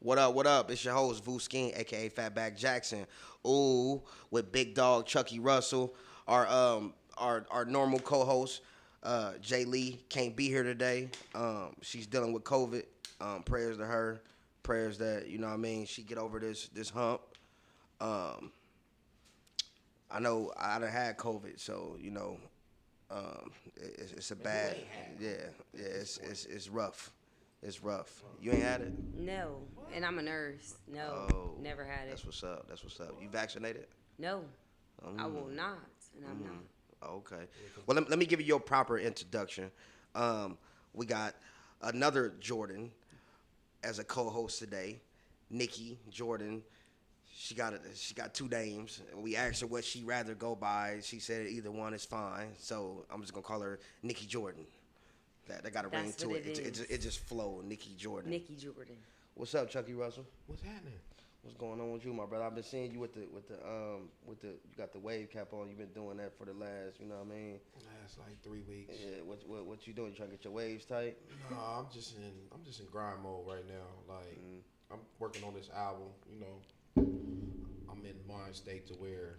What up? What up? It's your host Vu Skin, aka Fatback Jackson. Ooh, with Big Dog Chucky Russell, our normal co-host Jay Lee can't be here today. She's dealing with COVID. Prayers to her. Prayers that you know what I mean she get over this hump. Um, I know I done had COVID, so you know it's a bad yeah yeah it's rough. It's rough. You ain't had it? No, and I'm a nurse. No, Oh, never had it. that's what's up. That's what's up. You vaccinated? No, I will Mm, not, and I'm not. okay. Well, let me give you your proper introduction. Um, we got another Jordan as a co-host today, Nikki Jordan. She got two names. We asked her what she rather go by. She said either one is fine. So I'm just gonna call her Nikki Jordan. That got a ring That's to what it. it is. It just flow. Nikki Jordan. Nikki Jordan. What's up, Chucky Russell? What's happening? What's going on with you, my brother? I've been seeing you with the you got the wave cap on. You've been doing that for the last, you know what I mean? Last like 3 weeks. Yeah. What you doing? You trying to get your waves tight? No, I'm just in grind mode right now. Like I'm working on this album. You know, I'm in mind state to where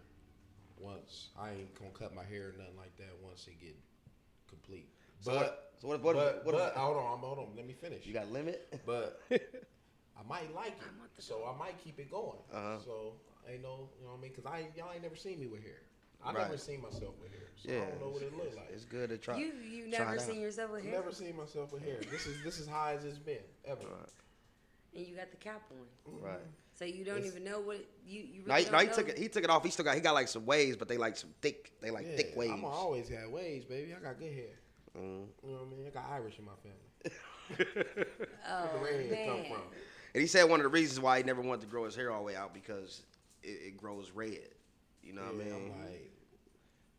once I ain't gonna cut my hair or nothing like that once it get complete. So But hold on. Let me finish. You got limit? But I might like it, so I might keep it going. Uh-huh. So ain't no, you know what I mean? Cause y'all ain't never seen me with hair. I Right. never seen myself with hair, so Yeah. I don't know what it look like. It's good to try. You try never it seen out. yourself with I've hair, never seen myself with hair. This is high as it's been ever. Right. and you got the cap on, Right. so you don't It's- even know what you No, really he, don't no, he know. took it. He took it off. He got like some waves, but they like thick Yeah, waves. I'm always had waves, baby. I got good hair. Mm. You know what I mean? I got Irish in my family. Oh Where the redhead come man, from? And he said one of the reasons why he never wanted to grow his hair all the way out because it grows red. You know what I Yeah, mean?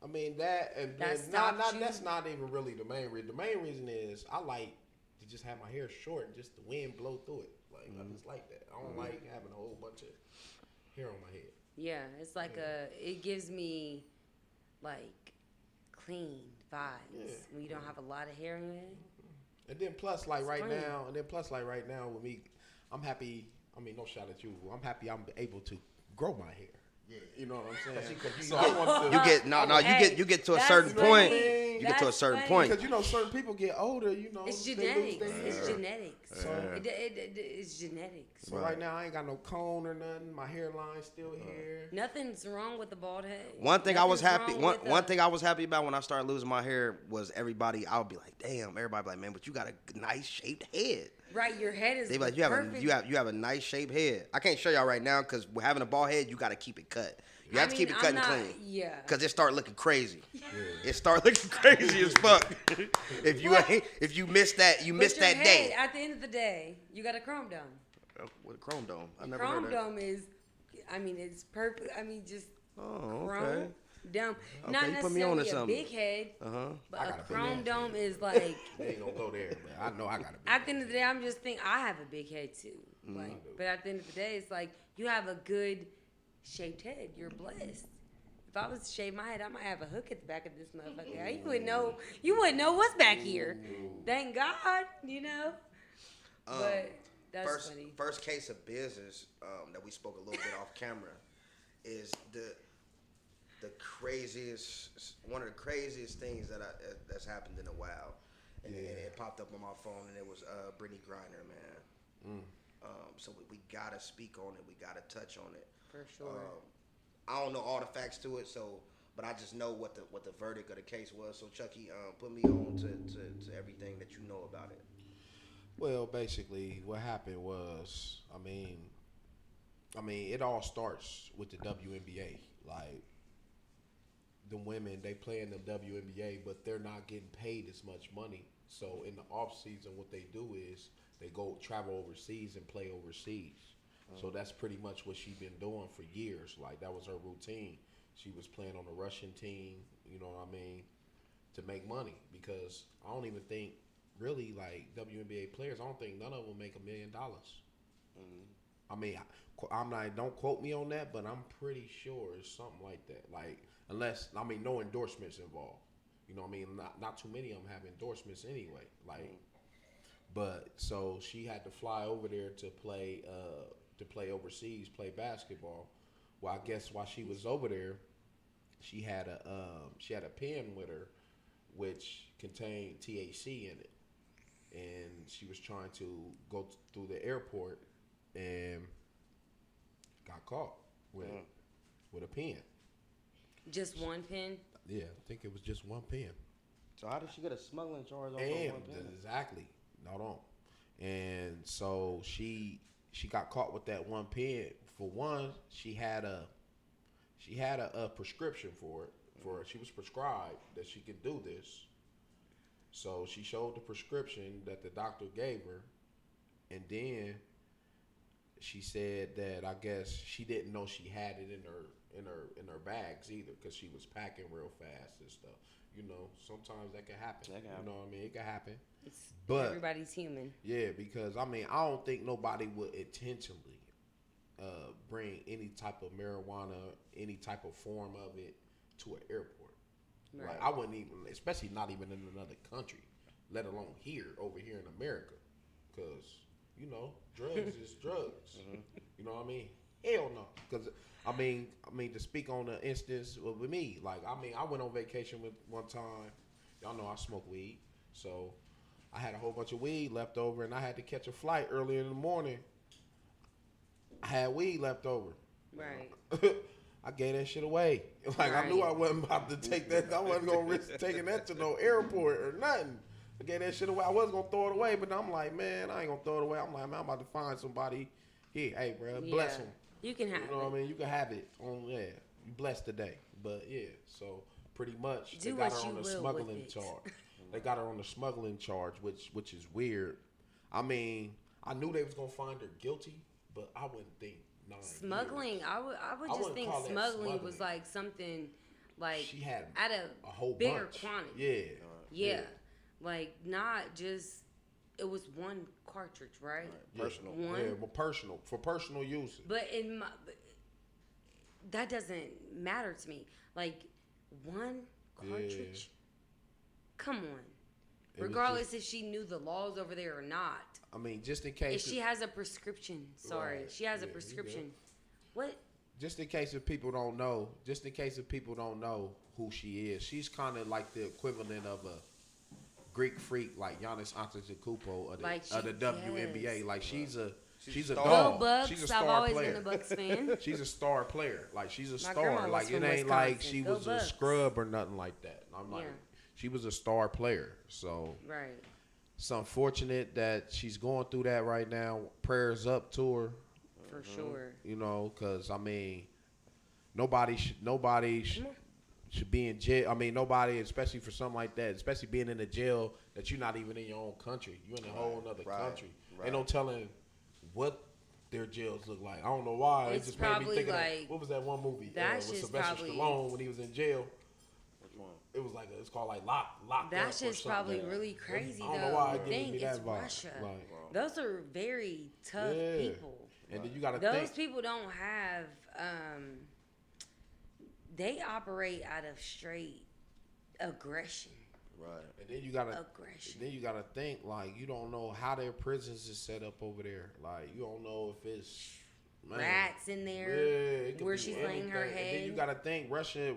I mean that, and That then stopped you? that's not even really the main reason. The main reason is I like to just have my hair short and just the wind blow through it. Like I just like that. I don't like having a whole bunch of hair on my head. yeah, it's like it gives me like clean vibes Yeah. when you don't have a lot of hair in your head. And then plus like It's right clean. now, with me, I'm happy. I mean, no shout at you. I'm happy I'm able to grow my hair. Yeah. You know what I'm saying? you So get- I want to. You get no. Hey, You get to a that's certain funny. point. That's You get to a certain funny. point. Because you know, certain people get older. You know, It's they lose genetics. their It's hair. genetics. So, It's genetics. so right now I ain't got no cone or nothing. My hairline's still here. Nothing's wrong with the bald head. One thing I was Nothing's happy. wrong One with one thing I was happy about when I started losing my hair was everybody. I would be like, damn. Everybody be like, man, but you got a nice shaped head. Right, your head is They be like, perfect. you have a nice shaped head. I can't show y'all right now because having a bald head, you got to keep it cut. You have to keep it cut and clean. Yeah. Cause it start looking crazy. It start looking crazy as fuck. If you miss that, you miss But your that head, day. at the end of the day, you got a chrome dome. With a chrome dome, I never Chrome heard that. dome is, it's perfect. Just Oh, chrome okay. dome. Okay, Not you put me on to necessarily a something. big head, Uh-huh. but I a got a big chrome head. dome is like. They ain't gonna go there, man. I know I got a At the end of the day, I'm just thinking I have a big head too. But at the end of the day, it's like you have a good shaped head. You're blessed. If I was to shave my head, I might have a hook at the back of this motherfucker. You wouldn't know. You wouldn't know what's back here. Thank God, But that's funny. First case of business that we spoke a little bit off camera is the craziest, one of the craziest things that's happened in a while, and it popped up on my phone, and it was Brittney Griner, man. So we gotta speak on it. We gotta touch on it. For sure. I don't know all the facts to it, but I just know what the verdict of the case was. So Chucky, put me on to everything that you know about it. Well, basically, what happened was, it all starts with the WNBA. Like, the women, they play in the WNBA, but they're not getting paid as much money. So in the off season, what they do is they go travel overseas and play overseas. So that's pretty much what she's been doing for years. Like, that was her routine. She was playing on the Russian team, you know what I mean, to make money. Because I don't even think, really, like, WNBA players, I don't think none of them make $1 million. I mean, I'm not, don't quote me on that, but I'm pretty sure it's something like that. Like, unless, no endorsements involved. You know what I mean? Not too many of them have endorsements anyway. Like, But so she had to fly over there to play overseas, play basketball. Well, I guess while she was over there, she had a pen with her, which contained THC in it, and she was trying to go through the airport and got caught with a pen. Just one pen? Yeah, I think it was just one pen. So how did she get a smuggling charge on And one pen? exactly, not on. And so she got caught with that one pen. For one, she had a prescription for it. She was prescribed that she could do this. So she showed the prescription that the doctor gave her, and then she said that I guess she didn't know she had it in her bags either, because she was packing real fast and stuff. You know, sometimes that can happen. You know what I mean? It can happen. But Everybody's human. Yeah, because I mean, I don't think nobody would intentionally bring any type of marijuana, any type of form of it to an airport. Right. Like, I wouldn't even, especially not even in another country, let alone over here in America, because you know, drugs is drugs. You know what I mean? Hell no. Because I mean, to speak on the instance with me, like I went on vacation with one time. Y'all know I smoke weed, so I had a whole bunch of weed left over, and I had to catch a flight early in the morning. I had weed left over. Right. I gave that shit away. Like, I knew I wasn't about to take that. I wasn't going to risk taking that to no airport or nothing. I gave that shit away. I wasn't going to throw it away, but I'm like, man, I ain't going to throw it away. I'm like, man, I'm about to find somebody here. Hey, bro, bless them. You can have it. You know what I mean? You can have it. You blessed today. But, yeah, so pretty much they got her on the smuggling charge. They got her on the smuggling charge, which is weird. I mean, I knew they was going to find her guilty, but I wouldn't think 9 smuggling. years. I would just think smuggling was like something like she had at a whole bigger bunch. quantity. Yeah. Like not just it was one cartridge, right? Personal. One. Yeah, well, for personal use. But that doesn't matter to me. Like one cartridge. Come on. Regardless if she knew the laws over there or not. I mean, just in case. If she has a prescription. Sorry. Right. She has a prescription. What? Just in case if people don't know. Who she is. She's kind of like the equivalent of a Greek freak, like Giannis Antetokounmpo of the WNBA. Like she's a dog. Bucks. She's a star I've always player. been a Bucks fan. She's a star player. Like she's a My grandma star. was Like it from ain't like Wisconsin. she Go was a Bucks. scrub or nothing like that. I'm like, she was a star player. So Right. it's unfortunate that she's going through that right now. Prayers up to her. For sure. You know, because I mean, nobody should be in jail. I mean, nobody, especially for something like that, especially being in a jail that you're not even in your own country. You're in a whole other country. Ain't no telling what their jails look like. I don't know why. It's it just made me think of like, what was that one movie that's with just Sylvester Stallone when he was in jail? Which one? It was like it's called like Locked That's Up or just probably something. really crazy, I don't though. know why it gave me It's that vibe. Russia. Like, Those are very tough people. and then you got to Those think. people don't have. They operate out of straight aggression. Right. And then you gotta Aggression. Then you gotta think, like, you don't know how their prisons is set up over there. Like, you don't know if it's Rats in there, it could where be she's laying her anything. And head. then you gotta think Russia.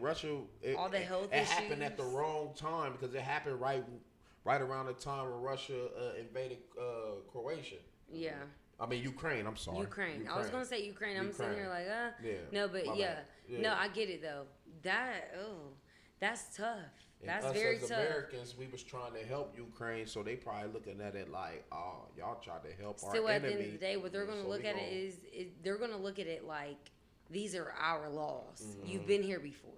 All the health it happened at the issues. wrong time because it happened right around the time when Russia invaded Croatia. Yeah. I mean Ukraine. I'm sorry. Ukraine. I was gonna say Ukraine. I'm sitting here like, Yeah. No, but My yeah. bad. No, I get it though. That's tough. And That's us very as tough. Americans, we was trying to help Ukraine, so they probably looking at it like, oh, y'all tried to help Still, our at enemy. the end of the day, what they're going to so look we at gonna- is they're going to look at it like these are our laws. Mm-hmm. You've been here before.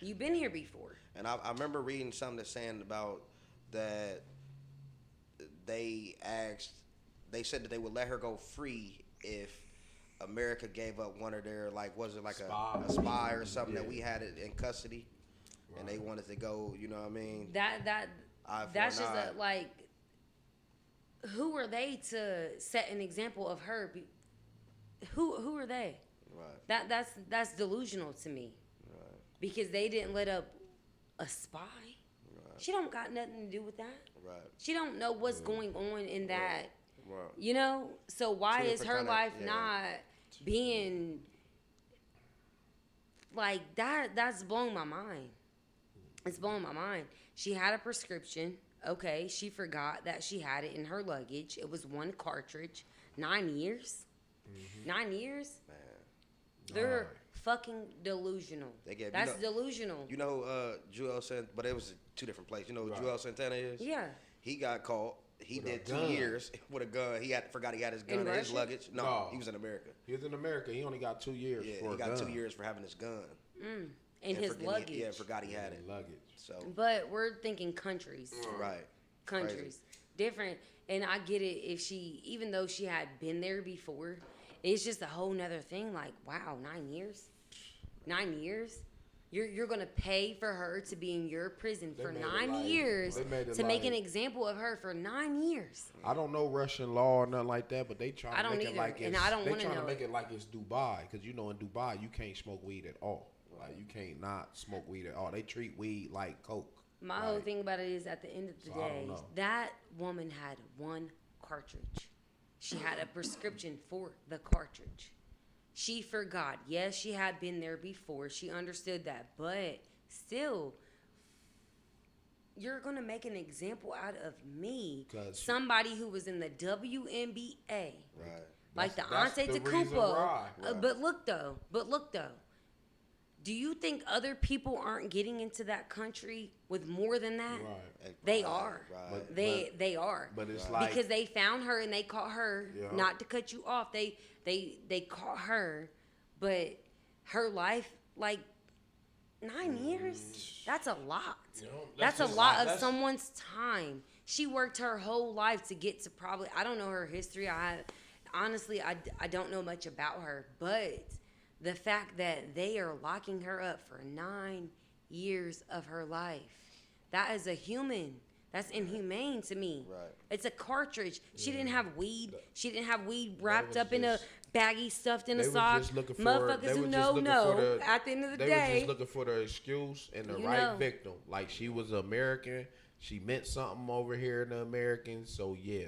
You've been here before. And I remember reading something that's saying about that they said that they would let her go free if America gave up one of their, like, was it like a spy or something that we had it in custody, and they wanted to go, you know what I mean? That's just like, who are they to set an example of her? Who are they? Right. That's delusional to me. Right. Because they didn't let up a spy. Right. She don't got nothing to do with that. Right. She don't know what's going on in that. Right. You know? So why Two is her different life kinda- not being like that? That's blowing my mind. It's blowing my mind. She had a prescription. Okay, she forgot that she had it in her luggage. It was one cartridge. 9 years? 9 years? Man. They're fucking delusional. That's delusional. You know, Joel Santana, but it was 2 different places. You know who Joel Santana is? Yeah. He got caught. He With a did 2 gun. years with a gun. Forgot he had his gun In in his Russia? luggage. No, he was in America. He was in America. He only got 2 years Yeah, for he a got gun. 2 years for having his gun. In And his forgetting- luggage. Yeah, forgot he had it. Luggage. So But we're thinking countries. right. Countries. Crazy. Different. And I get it if she, even though she had been there before, it's just a whole nother thing. Like, wow, 9 years? 9 years? You're going to pay for her to be in your prison for made it 9 like- years they made it to make an like- example of her for 9 years. I don't know Russian law or nothing like that, but they trying I to don't make it either, like and it's, I don't they wanna trying to know make it. it like it's Dubai, because you know in Dubai you can't smoke weed at all. Like you can't not smoke weed at all. They treat weed like coke. My whole thing about it is at the end of the So I don't day, know. that woman had one cartridge. She had a prescription for the cartridge. She forgot. Yes, she had been there before. She understood that. But still, you're going to make an example out of me. 'Cause- Somebody who was in the WNBA. Right. Like That's the the Ante reason why. Tacuppo. But look though. Do you think other people aren't getting into that country with more than that? Right. They are. Right. They are. But it's like Because they found her and they caught her. Yeah. Not to cut you off, they caught her, but her life, like 9 years. That's a lot. You know, that's a just lot like- of that's- someone's time. She worked her whole life to get to probably. I don't know her history. Honestly, I don't know much about her, but the fact that they are locking her up for 9 years of her life, that is a human. That's inhumane to me. Right. It's a cartridge. She didn't have weed. She didn't have weed wrapped up in a just- baggie stuffed in a They was sock. just looking for. Motherfuckers They who was know, just looking know. for the. At the end of the They day, was just looking for the excuse and the You right know. victim. Like she was American. She meant something over here in the Americans. So yeah,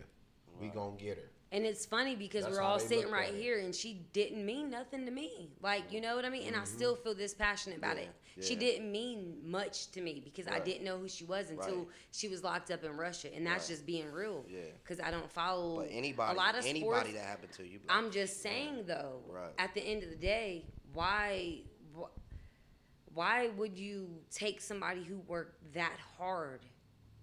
we gonna get her. and it's funny because That's we're how all they sitting look right at it. here, and she didn't mean nothing to me. Like, you know what I mean? And I still feel this passionate about it. She yeah. didn't mean much to me because I Right. didn't know who she was until Right. she was locked up in Russia, and that's Right. just being real. Yeah. Because I don't follow But anybody, a lot of sports. anybody that happened to you. I'm just saying though, Right. at the end of the day, why would you take somebody who worked that hard?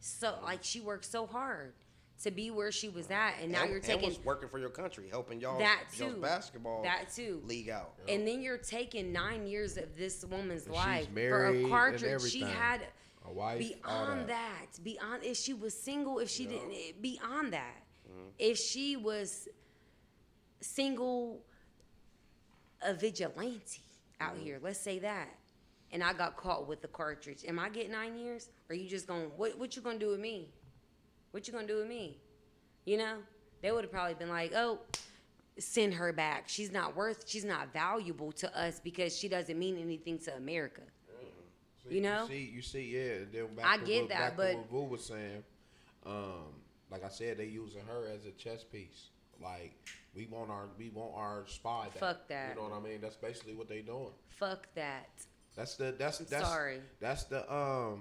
So like she worked so hard to be where she was at, and now you're taking was working for your country, helping y'all that y'all's too. basketball That too. league out. And then you're taking 9 years of this woman's And life she's for married a and cartridge. She everything. had A wife, all beyond that. beyond if she was single, if she didn't, beyond that, Mm-hmm. if she was single, a vigilante out Mm-hmm. here, let's say that, and I got caught with the cartridge, am I getting 9 years? Or are you just going, what you gonna do with me? What you gonna do with me? You know, they would have probably been like, oh, send her back. She's not valuable to us because she doesn't mean anything to America. See, You know? you see, yeah. And then back I to get what, that, back but- to what Vu was saying. Like I said, they using her as a chess piece. Like we want our spy. Fuck that. You know what I mean? That's basically what they doing. Fuck that. That's sorry. That's the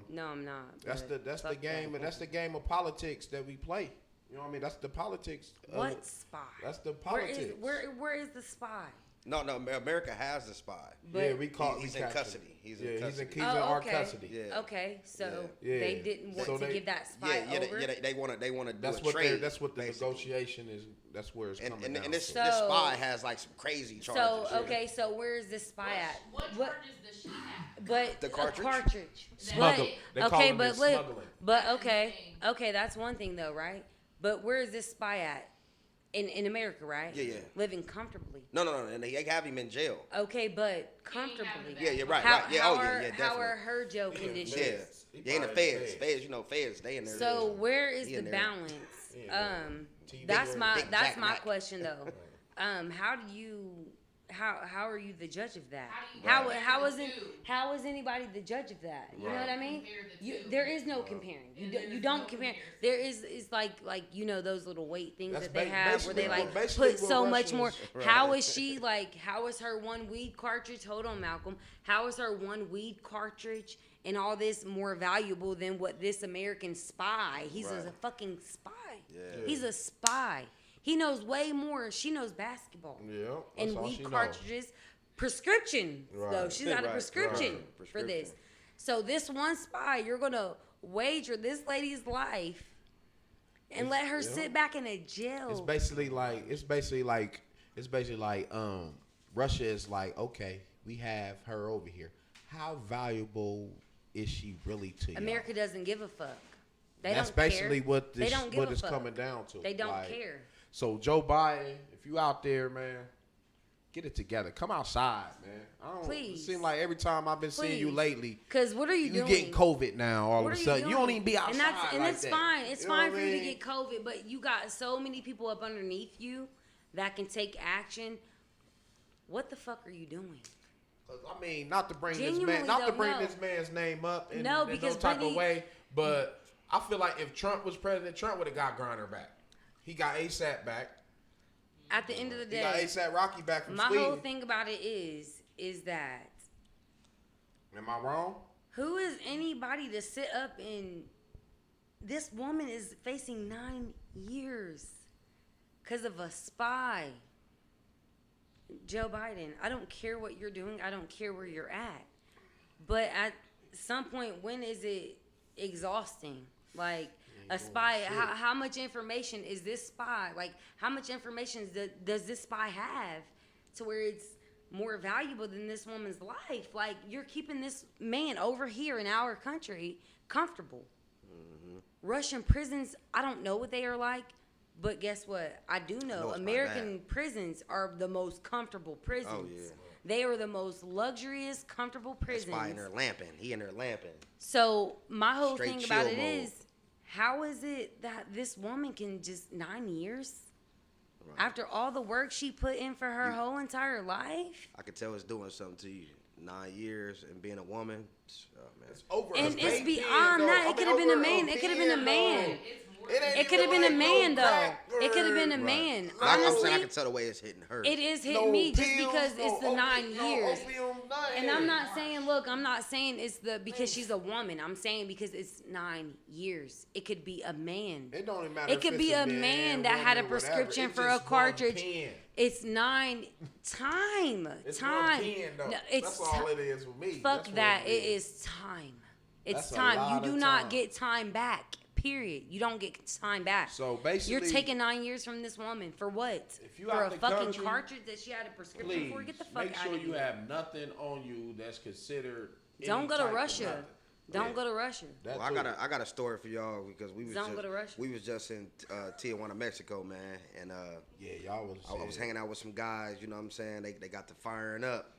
No, I'm not. That's but the fuck game. that. That's the game of politics that we play. You know what I mean? That's the politics. What spy? That's the Where is politics. where is the spy? No, America has the spy. But- Yeah, we caught. He's we in captured custody. him. He's in yeah, custody. He's in our okay. custody. Yeah. Okay, so Yeah. they didn't want So to they- give that spy over. They want to do That's a what trade. that's what the basically. negotiation is. That's where it's coming And down. this to. this So- spy has like some crazy charges. So yeah. okay, so where is this spy at? What charges does she have? But The cartridge? A cartridge. Smuggle. They call okay, them but look, smuggling. but okay, insane. okay, that's one thing though, right? But where is this spy at? In America, right? Yeah, yeah. Living comfortably. No, and they have him in jail. Okay, but comfortably. Yeah, you're right, How, right. Yeah, how oh are, yeah, yeah, how are definitely. her jail conditions? Yeah, He yeah, in the probably feds. dead. Feds, you know, feds, they in there. So where is He the in there. balance? Yeah. That's my Big that's Jack my Mac. question though. How do you how are you the judge of that? How do you compare the two? How is anybody the judge of that? You know what I mean? Compare the two. There is no comparing. And You there's don't no compare. comparison. There is like you know those little weight things That's that they have where they basically like basically put what so much Russians- more. Right. How is she like? How is her one weed cartridge? Hold on, Malcolm. How is her one weed cartridge and all this more valuable than what this American spy? He's Right. a fucking spy. Yeah. He's a spy. He knows way more. She knows basketball. Yeah, And that's all weed she know. cartridges, prescription though. Right. She's got a Right, prescription right. for this. So this one spy, you're gonna wager this lady's life and let her sit back in a jail. It's basically like Russia is like, okay, we have her over here. How valuable is she really to you? America doesn't give a fuck. They That's don't basically care. what They this don't give what a it's fuck. coming down to. They don't Like, care. So Joe Biden, if you out there, man, get it together. Come outside, man. Please. It seems like every time I've been seeing you Please. lately, Cause what are you you doing? getting COVID now. All What of a are sudden, you don't doing? even be outside And like it's that. fine. It's You know fine what for I you to mean? get COVID, but you got so many people up underneath you that can take action. What the fuck are you doing? 'Cause, I mean, not to bring Genuinely this though, no. this man's name up in, No, in because no type Brittney- of way, but I feel like if Trump was president, Trump would have got Griner back. He got ASAP back. At the end of the He got day, ASAP Rocky back from my Sweden. whole thing about it is that Am I wrong? who is anybody to sit up and this woman is facing 9 years because of a spy. Joe Biden, I don't care what you're doing. I don't care where you're at. But at some point, when is it exhausting? Like a spy, how much information is this spy? Like how much information does this spy have to where it's more valuable than this woman's life? Like you're keeping this man over here in our country comfortable. Russian prisons, I don't know what they are like, but guess what? I do know know it's not American bad. prisons are the most comfortable prisons. Oh, yeah. They are the most luxurious, comfortable prisons. Spy in there lamping. He in there lamping. So my whole Straight thing about chill it mode. is, how is it that this woman can just 9 years after all the work she put in for her whole entire life? I could tell it's doing something to you. 9 years and being a woman. Oh, man. It's over. And a it's pen, beyond though. that. I It could mean, have been a over man. It could have been a pen, man. though. It's more It ain't It could have been a even like man, no though. crack It could have been a word. man. I'm saying I Honestly, can tell the way it's hitting her. it is hitting No me just pills, because it's the no 9 opium, years. No opium, nothing. And I'm not saying, look, I'm not saying it's because she's a woman. I'm saying because it's 9 years. It could be a man. It don't even matter. It could if be it's a man that had a woman, whatever. prescription It's for a just one cartridge. pen. It's 9 time. It's time. one pen, though. No, it's That's all it is with me. Fuck That's what that. It is time. It's That's a time. lot You do of not time. get time back. Period. You don't get time back. So basically, You're taking 9 years from this woman for what? If you for out a the fucking country, cartridge that she had a prescription please for? Get the fuck make out sure of you here. have nothing on you that's considered. Don't any go to type of Russia. nothing. Don't Yeah. go to Russia. That Well, too. I got a story for y'all because we was Don't just, go to Russia. we was just in Tijuana, Mexico, man, and Yeah, y'all was. I was hanging out with some guys. You know what I'm saying? They got the firing up.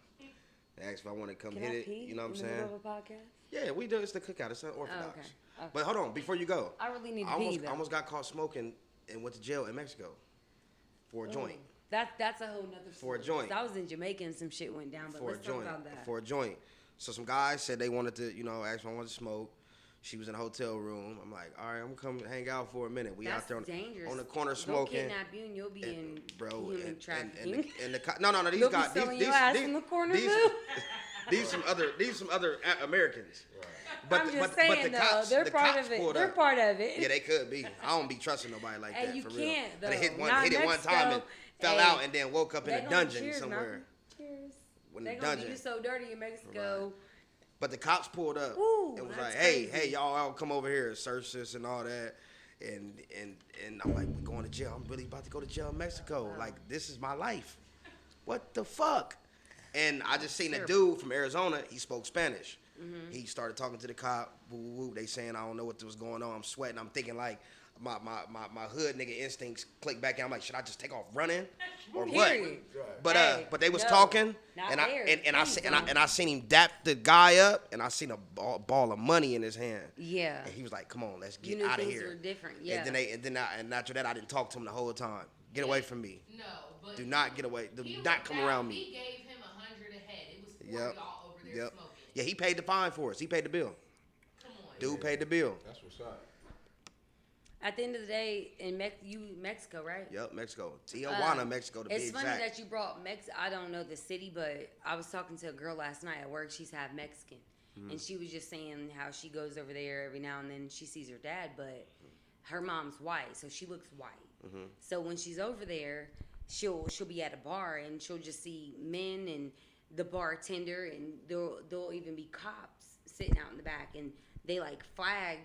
They asked if I want to come Can hit I it. pee You know what I'm in the saying? middle of a podcast? Yeah, we do. It's the cookout. It's unorthodox. okay. Okay. But hold on, before you go, I really need to I pee, almost, though. almost got caught smoking and went to jail in Mexico for a joint. That's a whole nother For a story. joint. 'Cause I was in Jamaica and some shit went down, but For a let's talk joint. about that. For a joint. So some guys said they wanted to, ask me if I wanted to smoke. She was in a hotel room. I'm like, all right, I'm gonna come hang out for a minute. We That's out there dangerous. on the corner They'll smoking. kidnap you and you'll be in Bro, human trafficking. no, these You'll be guys, selling these, your ass these, in the corner, these, boo. these some other Americans. But I'm the, just but, saying, but the though, cops, they're the part cops of it. pulled They're up. part of it. Yeah, they could be. I don't be trusting nobody like Hey, that you for real. can't, But they hit though. one, Not hit it one Mexico. time and fell Hey, out, and then woke up in They a gonna dungeon cheers, somewhere. Malcolm. Cheers. In They a gonna dungeon. do you so dirty in Mexico. But the cops pulled up Ooh, and was that's like, "Hey, crazy. y'all, all come over here, search this and all that." And I'm like, "We going to jail? I'm really about to go to jail in Mexico. Like, this is my life. What the fuck?" And I just seen a dude from Arizona. He spoke Spanish. Mm-hmm. He started talking to the cop. Woo, woo, woo. They saying I don't know what was going on. I'm sweating. I'm thinking like my hood nigga instincts click back in. I'm like, should I just take off running or what? Period. But Hey, but they was no, talking, not and there. I seen him dap the guy up, and I seen a ball of money in his hand. Yeah. And he was like, "Come on, let's You get knew out of things here." were different. Yeah. And then after that, I didn't talk to him the whole time. Get away from me. No, But Do not get away. Do he not was come down. around me. He gave him 100 a head. It was 4 Yep. y'all over there Yep. smoking. Yeah, he paid the fine for us. He paid the bill. Come on. Dude paid the bill. That's what's up. At the end of the day, in Mexico, right? Yep, Mexico. Tijuana, Mexico, to be It's exact. funny that you brought I don't know the city, but I was talking to a girl last night at work. She's half Mexican. And she was just saying how she goes over there every now and then. She sees her dad, but her mom's white, so she looks white. So when she's over there, she'll be at a bar and she'll just see men and the bartender, and there'll even be cops sitting out in the back, and they like flag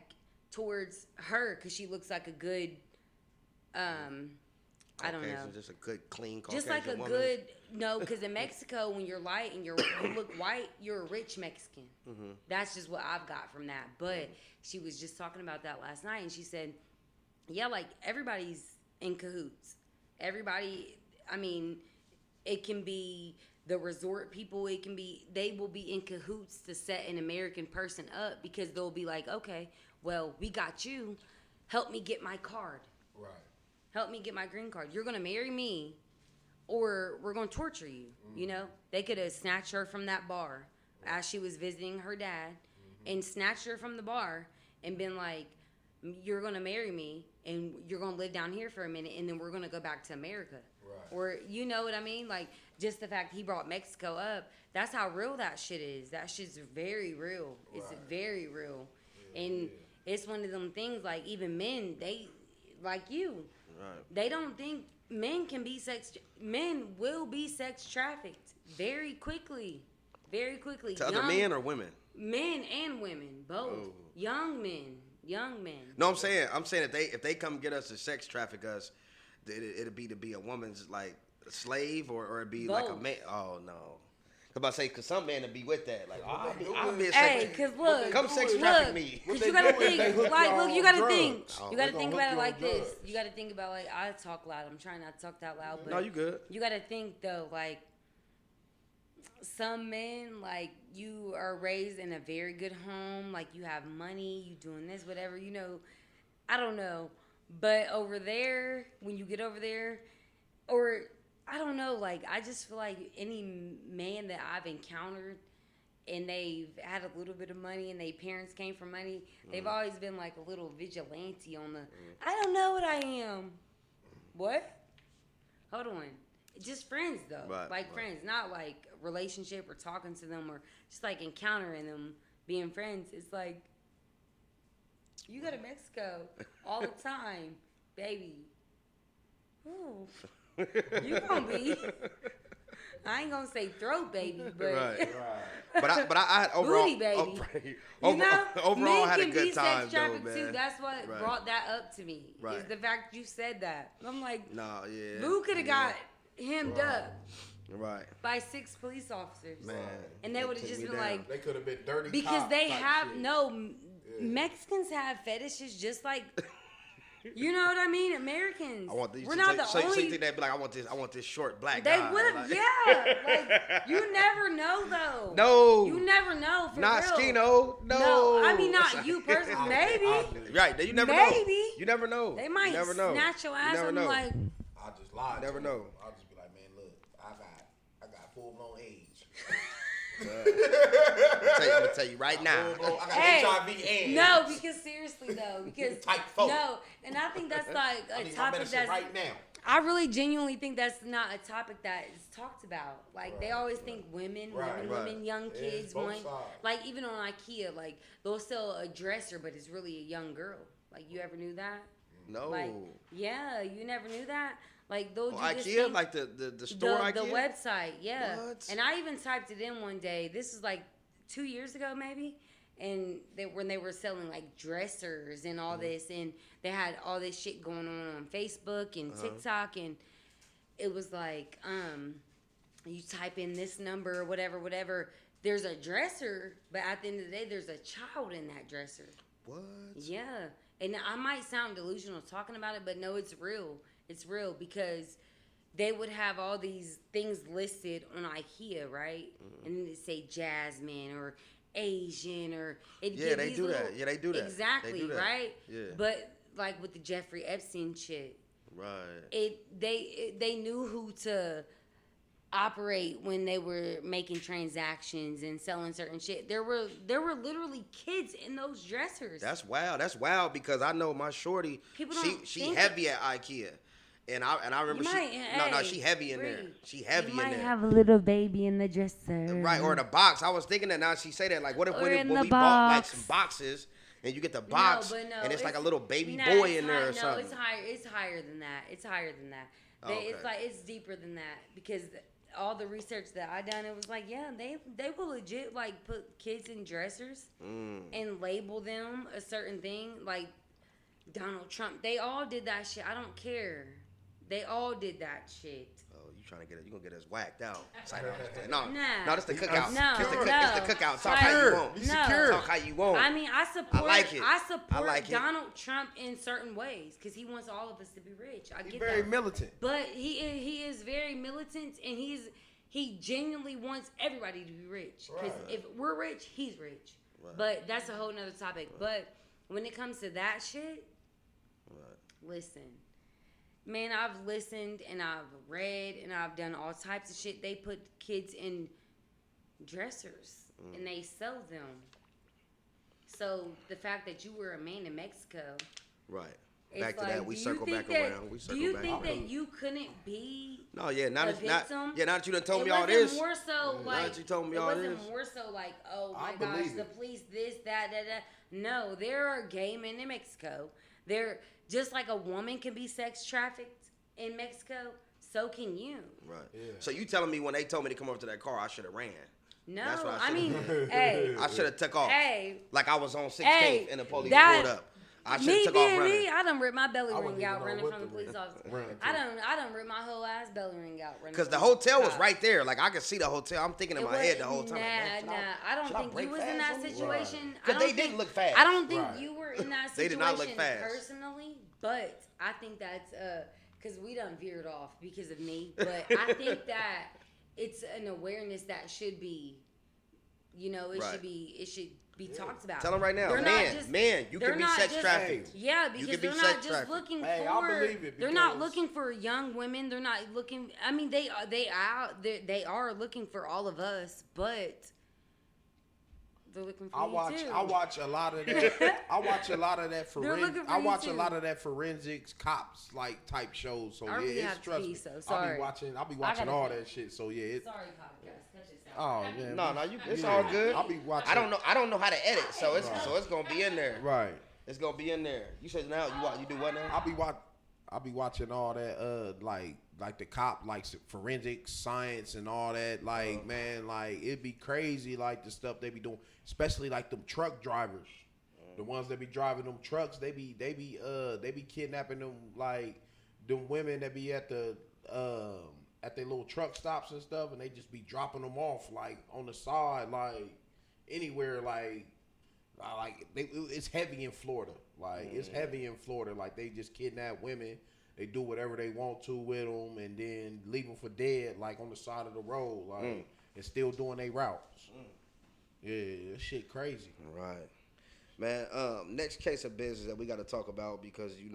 towards her because she looks like a good, I don't know. Caucasian, just a good, clean Caucasian Just like a woman. good, no, because in Mexico, when you're light and you look white, you're a rich Mexican. That's just what I've got from that. But she was just talking about that last night, and she said, yeah, like everybody's in cahoots. Everybody, I mean, it can be the resort people, they will be in cahoots to set an American person up because they'll be like, okay, well, we got you. Help me get my card. Right. Help me get my green card. You're going to marry me or we're going to torture you. You know, they could have snatched her from that bar as she was visiting her dad and snatched her from the bar and been like, you're going to marry me and you're going to live down here for a minute and then we're going to go back to America. Right. Or, you know what I mean? Like, just the fact he brought Mexico up, that's how real that shit is. That shit's very real. It's very real. And it's one of them things, like, even men, they, like you, they don't think men will be sex trafficked very quickly. Very quickly. To other men or women? Men and women, both. Oh. Young men. No, I'm saying if they come get us to sex traffic us, it'd be to be a woman's like a slave or it'd be like a Both. man. Oh no. Cause some men would be with that. Like, I'll be a Hey, sex. cause look, Come sex traffic me. Cause you gotta think, like, look, you gotta think, drugs. you gotta They think gonna about it hook like you on this. drugs. You gotta think about, like, I talk loud. I'm trying not to talk that loud, but No, you good. you gotta think though, like, some men, like, you are raised in a very good home, like you have money, you doing this, whatever, you know. I don't know, but over there, when you get over there, or I don't know, like, I just feel like any man that I've encountered and they've had a little bit of money and their parents came from money, they've always been like a little vigilante on the, I don't know what I am. What? Hold on. Just friends, though. Friends, not like relationship or talking to them or just like encountering them, being friends. It's like, you go to Mexico all the time, baby. Ooh. You gonna be, I ain't gonna say throat baby, but But I overall, booty baby. overall men had a can good be time sex though, trafficked man. too. That's what brought that up to me. Is Right. the fact you said that. I'm like, No, yeah. Boo could have got hemmed up Right. by 6 police officers, Man. and they would have took just me been down. like, They could have been dirty because cops they type have shit. Mexicans have fetishes just like, you know what I mean? Americans. I want these. We're not the so only. you think they'd be like, I want this short black They guy. would have, like, yeah. Like, you never know, though. No. You never know, for Not real. Skino. No. No, I mean, not you personally. Maybe. Right. You never know. Maybe. You never know. They might you never know. snatch your You ass. never I'm know. like, I'll just lie. You never to know. them. I'll just be like, man, look, I got full blown AIDS. I'm gonna tell you right now. I got hey, HIV and no, because seriously though, because Type 4. no, and I think that's like I a need my topic medicine that's. right now. I really genuinely think that's not a topic that is talked about. Like, they always think women, young Yeah, kids both want. sides. Like, even on IKEA, like, they'll sell a dresser, but it's really a young girl. Like, you ever knew that? No. Like, yeah, you never knew that? Like, those IKEA, like the store IKEA. The website, yeah. What? And I even typed it in one day. This is like 2 years ago, maybe. And when they were selling like dressers and all this, and they had all this shit going on Facebook and TikTok, and it was like, you type in this number, whatever. There's a dresser, but at the end of the day, there's a child in that dresser. What? Yeah. And I might sound delusional talking about it, but no, it's real. It's real because they would have all these things listed on IKEA, right? And then it'd say Jasmine or Asian or They do that. Yeah, they do that. Exactly, They do that. right? Yeah. But like with the Jeffrey Epstein shit, Right. They knew who to operate when they were making transactions and selling certain shit. There were literally kids in those dressers. That's wild. That's wild because I know my shorty. People She don't she think heavy at IKEA, and I remember she heavy in there. She heavy in there. You might have a little baby in the dresser. Right, or in a box. I was thinking that now she say that. Like, what if when we bought like some boxes and you get the box and it's like a little baby boy in there or something? No, it's higher than that. It's higher than that. It's deeper than that because all the research that I done, it was like, yeah, they will legit like put kids in dressers and label them a certain thing. Like Donald Trump, they all did that shit. I don't care. They all did that shit. You gonna get us whacked out. No, that's the cookout. It's the cookout. Talk how you want. Talk how you want. I mean, I support. I like it. I support Donald Trump in certain ways because he wants all of us to be rich. I get He's very militant. But he is very militant, and he genuinely wants everybody to be rich. Because if we're rich, he's rich. Right. But that's a whole nother topic. Right. But when it comes to that shit, listen. Man, I've listened and I've read and I've done all types of shit. They put kids in dressers and they sell them. So the fact that you were a man in Mexico. Right. Back to that. We circle back around. Do you think that you couldn't be no, yeah, not a victim? Not that you done told me all this. More so like, now that you told me all this. It wasn't more so like, oh my gosh, the police, this, that. No, there are gay men in Mexico. They're just like a woman can be sex trafficked in Mexico, so can you. Right. Yeah. So you telling me when they told me to come over to that car, I should have ran? No, I mean, hey. I should have took off. Hey. Like I was on 16th and the police pulled up. I should have took off running. I done ripped my belly ring out running from the police officer. I done ripped my whole ass belly ring out running. Because the hotel was right there. Like I could see the hotel. I'm thinking in my head the whole time. Nah. I don't think you was in that situation. Because they didn't look fast. I don't think you were in that situation they did not look fast. Personally. But I think that's because we done veered off because of me. But I think that it's an awareness that should be, it should be talked about. Tell them right now, man, you can be sex trafficked. Yeah, because they're not just looking for. I believe it. They're not looking for young women. They're not looking. I mean, they are looking for all of us, but. They're looking for you too. I watch a lot of that. I watch a lot of that forensics cops like type shows. So it's trust me. I'll be watching all that shit. So yeah. Sorry, podcast. Cut this out. Oh yeah. No, it's all good. I'll be watching. I don't know how to edit, so it's gonna be in there. Right. It's gonna be in there. You said now you do what now? I'll be watching all that like the cop like forensics science and all that man it'd be crazy like the stuff they be doing, especially like them truck drivers, the ones that be driving them trucks. They be kidnapping them like them women that be at their little truck stops and stuff, and they just be dropping them off like on the side like anywhere it's heavy in Florida. It's heavy in Florida. Like they just kidnap women. They do whatever they want to with them and then leave them for dead, like on the side of the road, and still doing their routes. Yeah, that shit crazy. Right, man. Next case of business that we got to talk about because you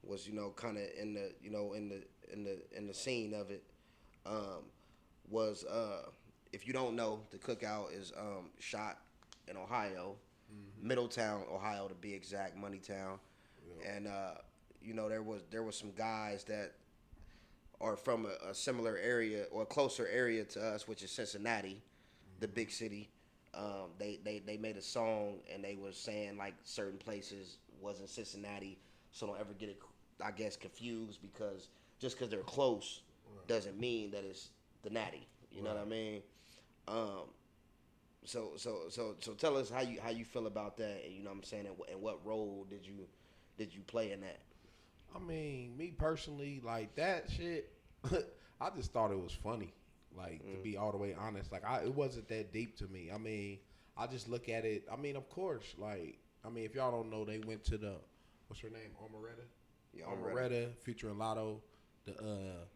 was kind of in the scene of it. Was if you don't know, the cookout is shot in Ohio, Middletown, Ohio to be exact, Moneytown, and there was some guys that are from a similar area or a closer area to us, which is Cincinnati, the big city. They made a song and they were saying like certain places wasn't Cincinnati, so don't ever get it, I guess, confused because just because they're close doesn't mean that it's the natty. You know what I mean? So tell us how you feel about that, and you know what I'm saying, and what role did you play in that? I mean, me personally, like that shit, I just thought it was funny. Like to be all the way honest, like it wasn't that deep to me. I mean, I just look at it. I mean, of course, if y'all don't know, they went to the what's her name, Omeretta? Yeah, Omeretta featuring Lotto, the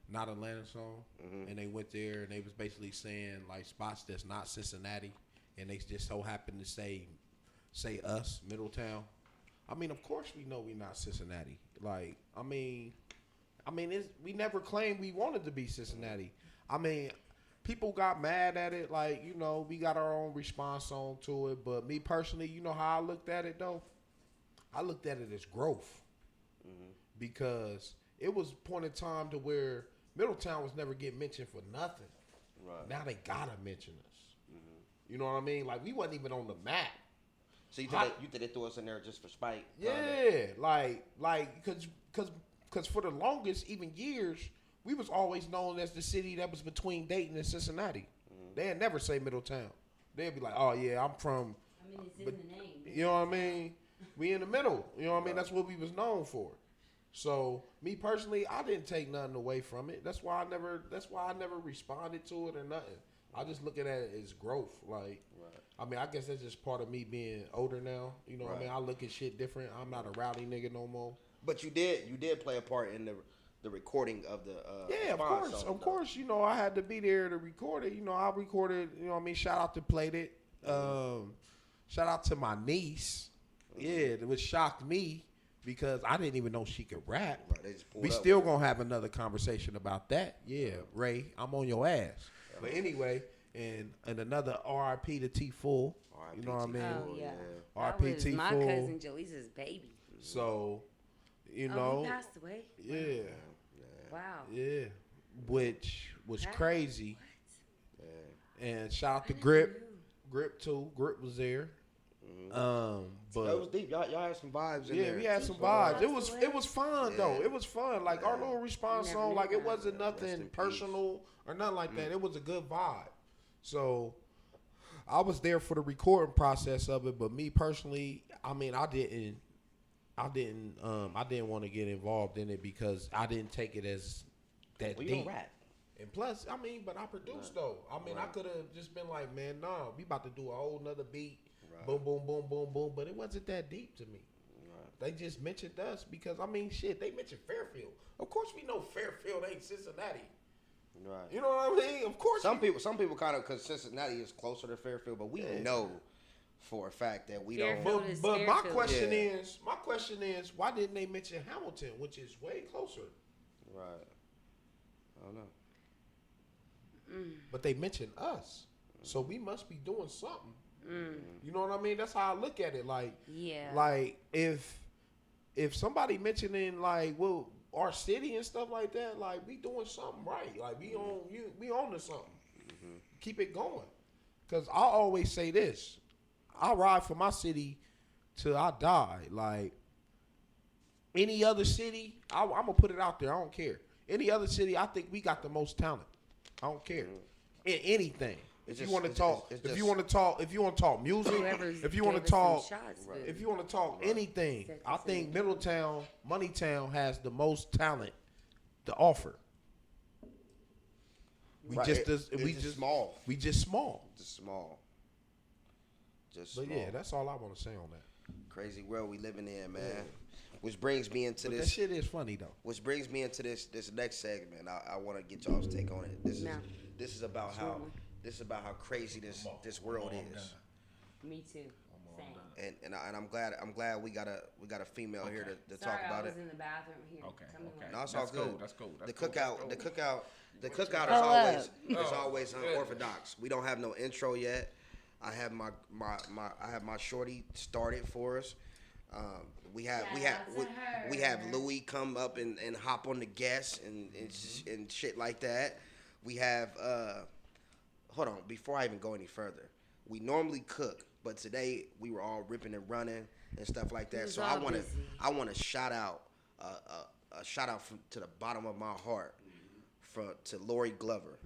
Not Atlanta song, and they went there and they was basically saying like spots that's not Cincinnati, and they just so happened to say us, Middletown. I mean, of course we know we're not Cincinnati. Like, we never claimed we wanted to be Cincinnati. I mean, people got mad at it. Like, you know, we got our own response on to it. But me personally, you know how I looked at it though? I looked at it as growth. Because it was a point in time to where Middletown was never getting mentioned for nothing. Right. Now they gotta mention us. You know what I mean? Like, we wasn't even on the map. So you think they threw us in there just for spite? Yeah, because for the longest, even years, we was always known as the city that was between Dayton and Cincinnati. They'd never say Middletown. They'd be like, oh yeah, I'm from. I mean, it's in the name. You know what I mean? We in the middle. You know what I mean? That's what we was known for. So me personally, I didn't take nothing away from it. That's why I never responded to it or nothing. I just look at it as growth. Like, I mean, I guess that's just part of me being older now. You know what I mean? I look at shit different. I'm not a rowdy nigga no more. But you did play a part in the recording of the yeah, of course. You know, I had to be there to record it. You know, I recorded. You know what I mean? Shout out to Played It. Shout out to my niece. Yeah, which shocked me. Because I didn't even know she could rap. Right, we still gonna have another conversation about that. Yeah, Ray, I'm on your ass. But anyway, and another R.I.P. to T Full. You know what I mean? Oh yeah. R.I.P. T Full. My cousin Jaleesa's baby. So, you know. He passed away. Yeah. Wow. Yeah. Which was crazy. Yeah. And shout out to Grip. Grip too. Grip was there. But that was deep. Y'all had some vibes in there. Yeah, we had some vibes. It was fun though. It was fun. Like our little response song, like it wasn't nothing personal or nothing like that. It was a good vibe. So I was there for the recording process of it, but me personally, I mean, I didn't want to get involved in it because I didn't take it as that deep. You don't rap. And plus, I mean, but I produced though. I mean, I could have just been like, man, nah, we about to do a whole nother beat. Boom, boom, boom, boom, boom. But it wasn't that deep to me. They just mentioned us because, I mean, shit, they mentioned Fairfield. Of course we know Fairfield ain't Cincinnati. Right. You know what I mean? Of course. Some people kind of, because Cincinnati is closer to Fairfield, but we know for a fact that we Fairfield don't. But my question is, why didn't they mention Hamilton, which is way closer? Right. I don't know. But they mentioned us. So we must be doing something. You know what I mean? That's how I look at it. Like, like if somebody mentioning like, well, our city and stuff like that, like we doing something right. Like we on to something. Keep it going. Cause I always say this: I ride for my city till I die. Like any other city, I'm gonna put it out there. I don't care. Any other city, I think we got the most talent. I don't care in anything. If you want to talk music, if you want to talk anything, I think Middletown, Moneytown has the most talent to offer. We just small. But yeah, that's all I want to say on that. Crazy world we living in, man. Yeah. Which brings me into this. That shit is funny though. Which brings me into this next segment. I want to get y'all's take on it. This is about how. This is about how crazy this world is. Me too. Same. And I'm glad we got a female here to talk about it. I was in the bathroom here. Okay. No, it's all good. That's cool. The cookout is always unorthodox. We don't have no intro yet. I have my shorty started for us. We have Louis come up and hop on the guests and shit like that. We have hold on, before I even go any further, we normally cook, but today we were all ripping and running and stuff like that. So I want to shout out a shout out to the bottom of my heart to Lori Glover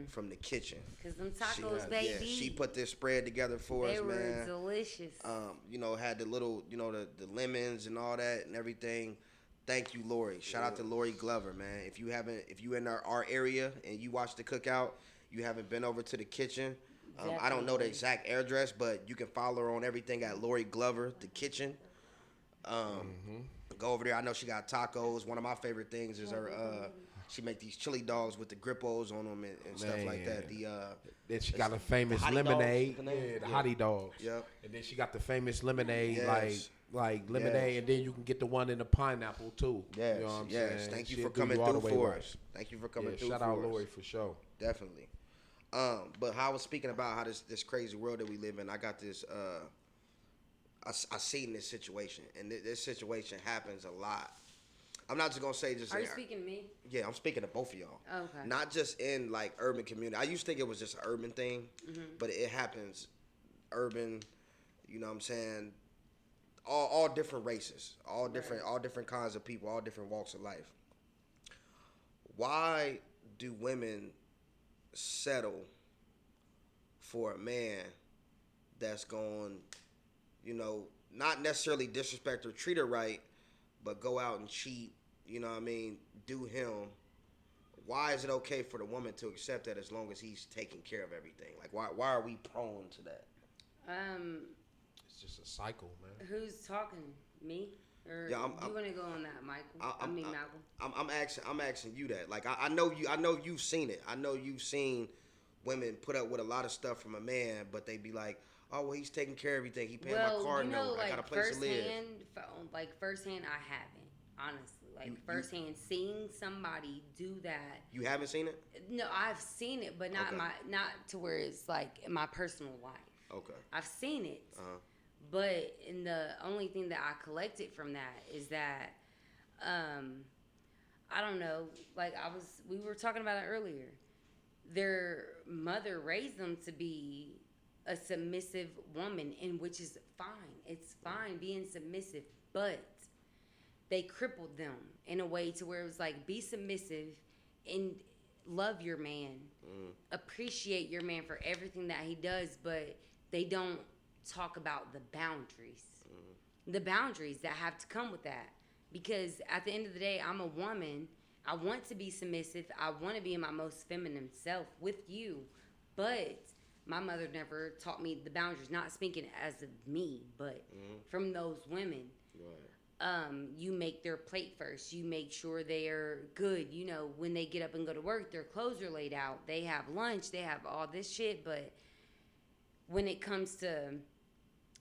from the kitchen. Cause them tacos, baby. Yeah, she put this spread together for us, man. They were delicious. Had the little, the lemons and all that and everything. Thank you, Lori. Shout out to Lori Glover, man. If you in our area and you watch the cookout, you haven't been over to the kitchen. I don't know the exact address, but you can follow her on everything at Lori Glover, the kitchen. Go over there. I know she got tacos. One of my favorite things is her. She make these chili dogs with the grippos on them and stuff like that. Then she got a famous lemonade. The hottie dogs. Yep. And then she got the famous lemonade, like lemonade, and then you can get the one in the pineapple too. Yes, You know what I'm yes. saying? Thank you She'll for do coming all the through way for right. us. Thank you for coming Yeah, through shout for out us. Lori for sure. Definitely. But how I was speaking about how this crazy world that we live in, I got this. I seen this situation, and this situation happens a lot. I'm not just gonna say just. Are you speaking to me? Yeah, I'm speaking to both of y'all. Okay. Not just in like urban community. I used to think it was just an urban thing, but it happens urban. You know what I'm saying? All different races, all different kinds of people, all different walks of life. Why do women settle for a man that's going, not necessarily disrespect or treat her right, but go out and cheat, you know what I mean, do him? Why is it okay for the woman to accept that as long as he's taking care of everything? Like, why are we prone to that? It's just a cycle, man. Who's talking? Me? Or Yeah, you want to go on that, Michael? Malcolm. I'm asking you that. Like, I know you've seen it. I know you've seen women put up with a lot of stuff from a man, but they be like, oh, well, he's taking care of everything. He paying my car note. I got a place to live. Firsthand, I haven't, honestly. Firsthand, seeing somebody do that. You haven't seen it? No, I've seen it, but not Okay. not to where it's like in my personal life. Okay. I've seen it, Uh-huh. but the only thing that I collected from that is that, I don't know. We were talking about it earlier. Their mother raised them to be a submissive woman, and which is fine. It's fine being submissive, but they crippled them in a way to where it was like, be submissive and love your man, appreciate your man for everything that he does, but they don't talk about the boundaries, the boundaries that have to come with that. Because at the end of the day, I'm a woman. I want to be submissive. I want to be in my most feminine self with you, but my mother never taught me the boundaries. Not speaking as of me, but from those women. Right. You make their plate first. You make sure they are good. When they get up and go to work, their clothes are laid out. They have lunch. They have all this shit. But when it comes to,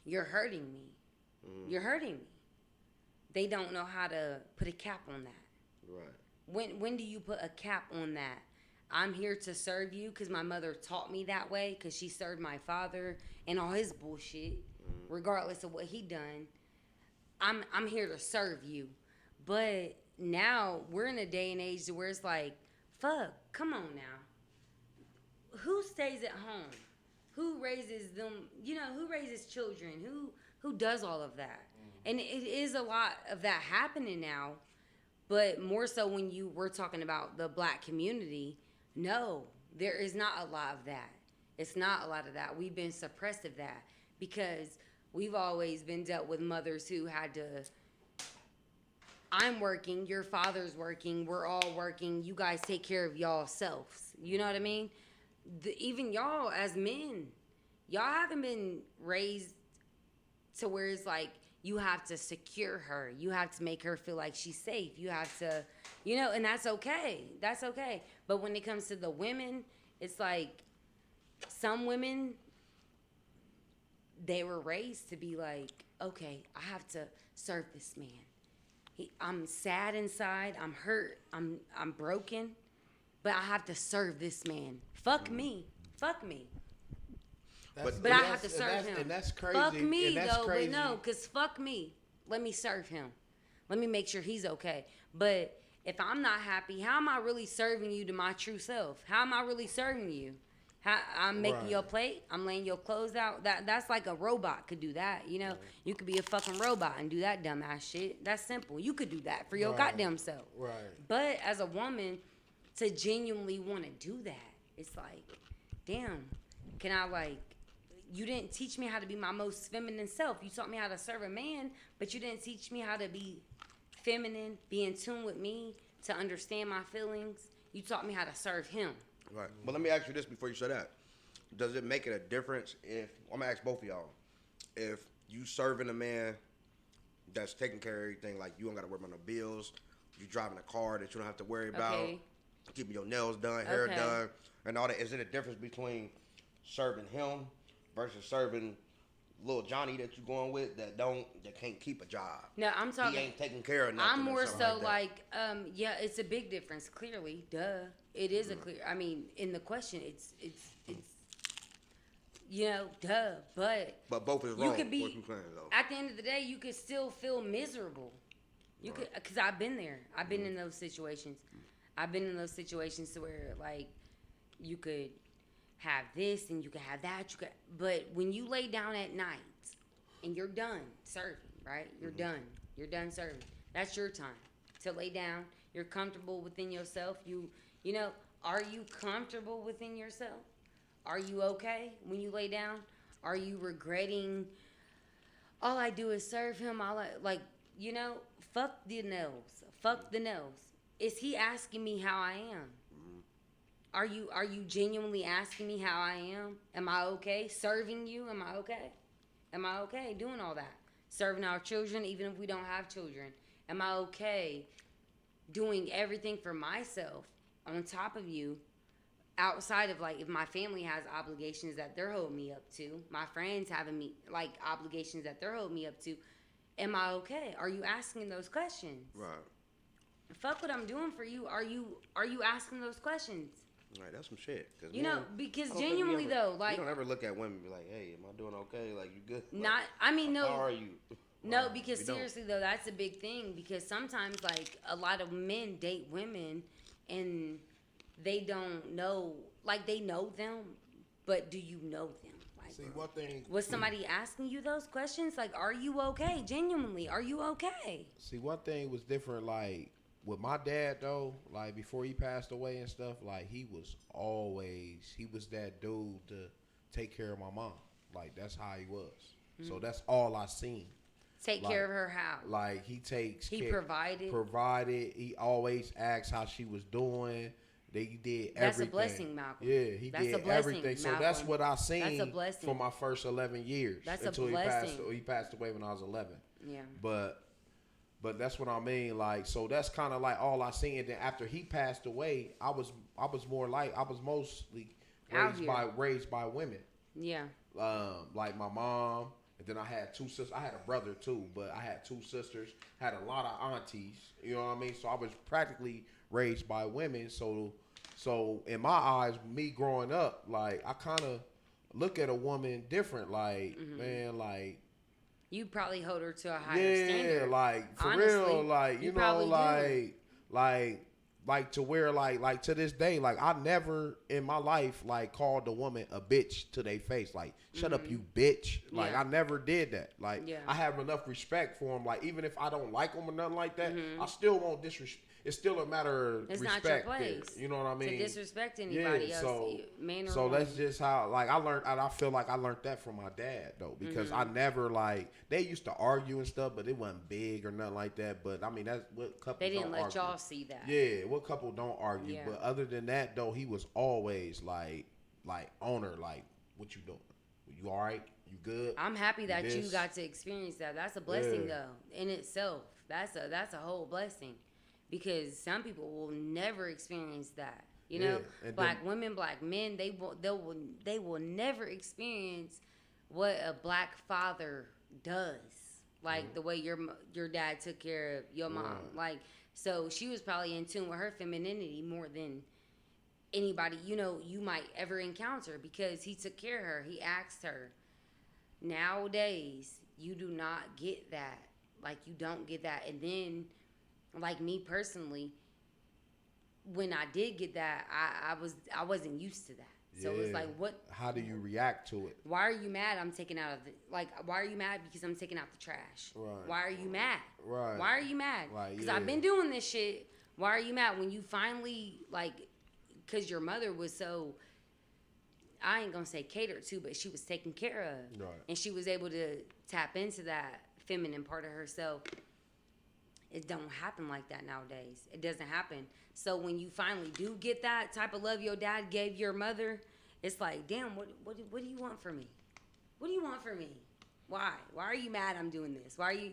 you're hurting me. You're hurting me. They don't know how to put a cap on that. Right. When do you put a cap on that? I'm here to serve you because my mother taught me that way, because she served my father and all his bullshit, regardless of what he done. I'm here to serve you. But now we're in a day and age where it's like, fuck, come on now. Who stays at home? Who raises them? Who raises children? Who does all of that? And it is a lot of that happening now. But more so when we're talking about the black community, no, there is not a lot of that. It's not a lot of that. We've been suppressed of that because we've always been dealt with mothers who had to, I'm working, your father's working, we're all working, you guys take care of y'all selves. You know what I mean? Even y'all as men, y'all haven't been raised to where it's like, you have to secure her. You have to make her feel like she's safe. You have to, and that's okay. That's okay. But when it comes to the women, it's like some women, they were raised to be like, okay, I have to serve this man. I'm sad inside. I'm hurt. I'm broken. But I have to serve this man. Fuck me. Fuck me. But I have to serve him. And that's crazy. Fuck me, though. Crazy. But no, because fuck me. Let me serve him. Let me make sure he's okay. But if I'm not happy, how am I really serving you to my true self? How am I really serving you? I'm making your plate. I'm laying your clothes out. That's like a robot could do that. You could be a fucking robot and do that dumbass shit. That's simple. You could do that for your goddamn self. Right. But as a woman, to genuinely want to do that, it's like, damn, can I you didn't teach me how to be my most feminine self. You taught me how to serve a man, but you didn't teach me how to be feminine, be in tune with me, to understand my feelings. You taught me how to serve him. Right. But let me ask you this before you say that. Does it make it a difference if, I'm going to ask both of y'all, if you serving a man that's taking care of everything, like you don't got to worry about no bills, you driving a car that you don't have to worry about, keeping your nails done, hair done, and all that. Is it a difference between serving him versus serving little Johnny that you going with that can't keep a job. No, I'm talking. He ain't taking care of nothing. I'm more so like yeah, it's a big difference. Clearly, duh, it is a clear. I mean, in the question, it's duh. But both is wrong. You could be what you saying, though. at the end of the day, you could still feel miserable. You could, because I've been there. I've been in those situations. I've been in those situations where like you could have this and you could have that. But when you lay down at night and you're done serving, right? You're done. You're done serving. That's your time to lay down. You're comfortable within yourself. Are you comfortable within yourself? Are you okay when you lay down? Are you regretting? All I do is serve him. Fuck the nails. Fuck the nails. Is he asking me how I am? Are you genuinely asking me how I am? Am I okay serving you? Am I okay? Am I okay doing all that? Serving our children, even if we don't have children. Am I okay doing everything for myself on top of you? Outside of like if my family has obligations that they're holding me up to, my friends having me like obligations that they're holding me up to, am I okay? Are you asking those questions? Right. Fuck what I'm doing for you. Are you asking those questions? Right, that's some shit. Because genuinely though, like you don't ever look at women and be like, "Hey, am I doing okay? Like, you good?" Like, no. How are you? No, because seriously though, that's a big thing. Because sometimes like a lot of men date women and they don't know, like they know them, but do you know them? Like, See, one thing. was somebody asking you those questions? Like, are you okay? Genuinely, are you okay? See, one thing was different. Like with my dad though, like before he passed away and stuff, like he was that dude to take care of my mom. Like that's how he was. Mm-hmm. So that's all I seen. Take care of her how? Like he provided. Provided. He always asked how she was doing. They did everything. That's a blessing, Malcolm. Yeah, he that's did a blessing, everything. So Malcolm. that's what I seen that's a blessing. for my first 11 years. That's until a blessing. He passed away when I was 11. Yeah. But that's what I mean. Like, so that's kind of like all I seen. And then after he passed away, I was mostly raised by women. Yeah. Like my mom. And then I had two sisters. I had a brother too, but I had two sisters. Had a lot of aunties. You know what I mean? So I was practically raised by women. So in my eyes, me growing up, like I kind of look at a woman different. Like man, like you probably hold her to a higher standard. Yeah, like for honestly, real, like you know, like to where like to this day, like I never in my life like called a woman a bitch to their face. Like shut up, you bitch. Like I never did that. Like I have enough respect for them. Like even if I don't like them or nothing like that, I still won't disrespect. It's still a matter of respect. Not your place. There, you know what I mean? To disrespect anybody else, man or so woman. that's just how like I learned. And I feel like I learned that from my dad though, because I never like they used to argue and stuff, but it wasn't big or nothing like that. But I mean that's what couples. They didn't let argue. y'all see that. Yeah, what couple don't argue? Yeah. But other than that though, he was always like on her, like what you doing? You all right? You good? I'm happy that you got to experience that. That's a blessing though in itself. That's a whole blessing. Because some people will never experience that, you know. Black women, black men, they will never experience what a black father does, like the way your dad took care of your mom. Like, so she was probably in tune with her femininity more than anybody you might ever encounter because he took care of her. He asked her. Nowadays, you do not get that. Like, you don't get that, and then. Like me personally, when I did get that, I wasn't used to that. So it was like, what? How do you react to it? Why are you mad? I'm taking out of the why are you mad? Because I'm taking out the trash. Right. Why are you mad? Right. Why are you mad? Right. Because I've been doing this shit. Why are you mad? When you finally because your mother was so. I ain't gonna say catered to, but she was taken care of, right. And she was able to tap into that feminine part of herself. It don't happen like that nowadays. It doesn't happen. So when you finally do get that type of love your dad gave your mother, it's like, damn, what do you want from me? What do you want from me? Why? Why are you mad I'm doing this? Why are you,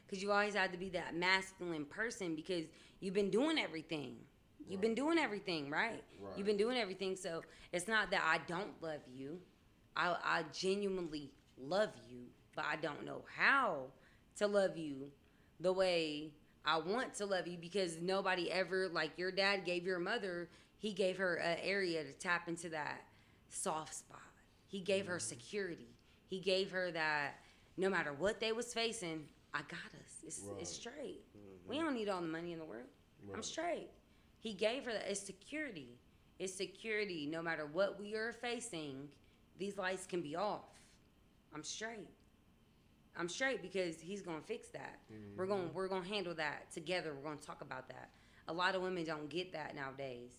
because you always had to be that masculine person because you've been doing everything. You've been doing everything, right? You've been doing everything. So it's not that I don't love you. I genuinely love you, but I don't know how to love you the way I want to love you, because nobody ever, like your dad gave your mother, he gave her an area to tap into that soft spot. He gave her security. He gave her that no matter what they was facing, I got us. It's straight. We don't need all the money in the world. I'm straight. He gave her that. It's security. It's security. No matter what we are facing, these lights can be off. I'm straight. I'm straight because he's gonna fix that. We're gonna handle that together. We're gonna talk about that. A lot of women don't get that nowadays,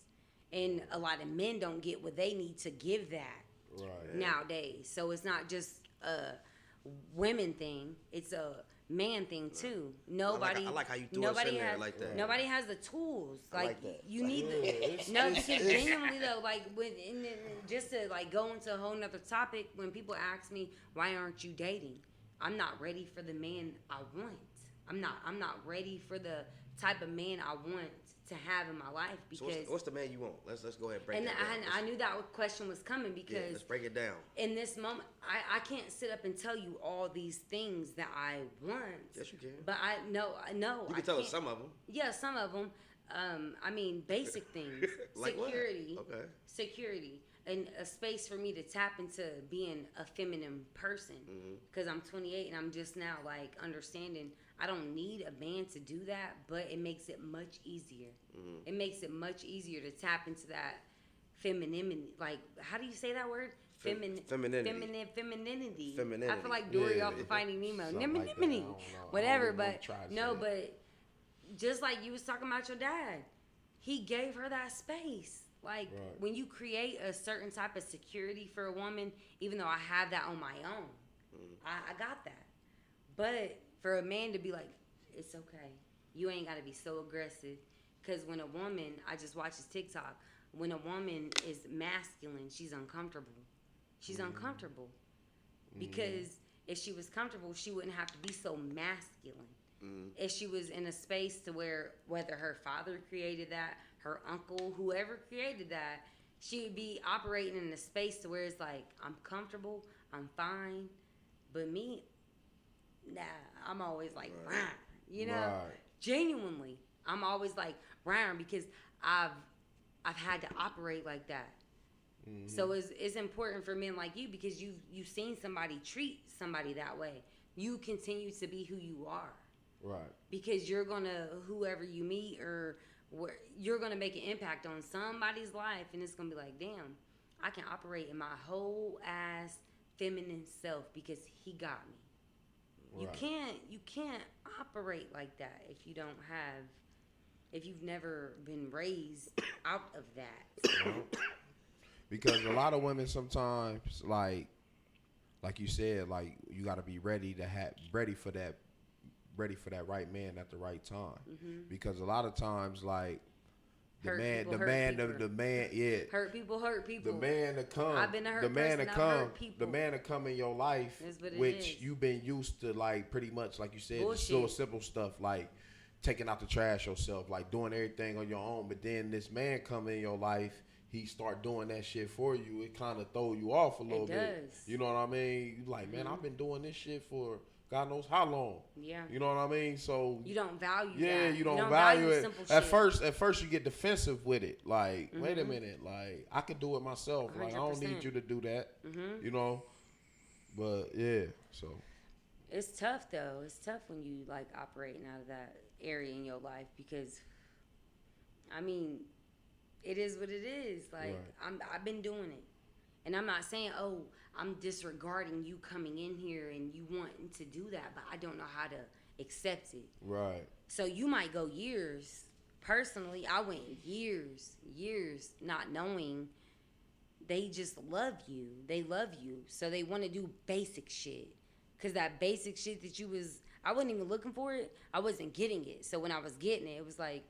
and a lot of men don't get what they need to give that nowadays. So it's not just a women thing; it's a man thing too. Nobody. I like how you threw us in there like that. Nobody has the tools. I like that. You need the no, because genuinely though, like just to like go into a whole nother topic. When people ask me why aren't you dating, I'm not ready for the man I want. I'm not ready for the type of man I want to have in my life, because So what's the man you want? Let's go ahead and break it down. I knew that question was coming, because let's break it down. in this moment I can't sit up and tell you all these things that I want. Yes, you can. But I You can tell us some of them. Yeah, some of them. I mean, basic things. Like what? Security. Okay. Security. And a space for me to tap into being a feminine person. Because I'm 28 and I'm just now like understanding I don't need a man to do that, but it makes it much easier. It makes it much easier to tap into that femininity. Like, how do you say that word? Femininity. Femininity. Femininity. I feel like Dory off of Finding Nemo. Something like that. I Nimini. don't know. Whatever, I don't even but try to no, say it. but just like you was talking about your dad, he gave her that space. Like, when you create a certain type of security for a woman, even though I have that on my own, I got that. But for a man to be like, it's okay, you ain't got to be so aggressive. Because when a woman, I just watched his TikTok, when a woman is masculine, she's uncomfortable. She's uncomfortable. Because if she was comfortable, she wouldn't have to be so masculine. If she was in a space to where, whether her father created that, her uncle, whoever created that, she would be operating in a space to where it's like, I'm comfortable, I'm fine. But me, nah, I'm always like, rah, you know? Genuinely, I'm always like, rah, because I've had to operate like that. So it's important for men like you, because you've seen somebody treat somebody that way. You continue to be who you are. Right. Because you're gonna, whoever you meet, or you're gonna make an impact on somebody's life, and it's gonna be like, damn, I can operate in my whole ass feminine self because he got me. Right. You can't operate like that if you've never been raised out of that. Because a lot of women sometimes, like you said, like you got to be ready for that right man at the right time. Because a lot of times, like the man, yeah, hurt people. The man to come, I've been a hurt the man to person, I've come, hurt people. the man to come in your life, That's what it which is. you've been used to, like pretty much, like you said, Bullshit. the little simple stuff, like taking out the trash yourself, like doing everything on your own. But then this man come in your life, he start doing that shit for you. It kind of throw you off a little bit. Does. You know what I mean? You like, man, I've been doing this shit for God knows how long. Yeah. You know what I mean? So You don't value yeah, that. you don't value it. simple At shit. first you get defensive with it. Like, wait a minute, like I could do it myself. Like I don't need 100%. you to do that. You know? But yeah, so It's tough though. It's tough when you like operating out of that area in your life, because I mean, it is what it is. Like I've been doing it. And I'm not saying, oh, I'm disregarding you coming in here and you wanting to do that, but I don't know how to accept it. right. So you might go years. Personally, I went years not knowing. They just love you. They love you. So they want to do basic shit. Because that basic shit that I wasn't even looking for it. I wasn't getting it. So when I was getting it, it was like,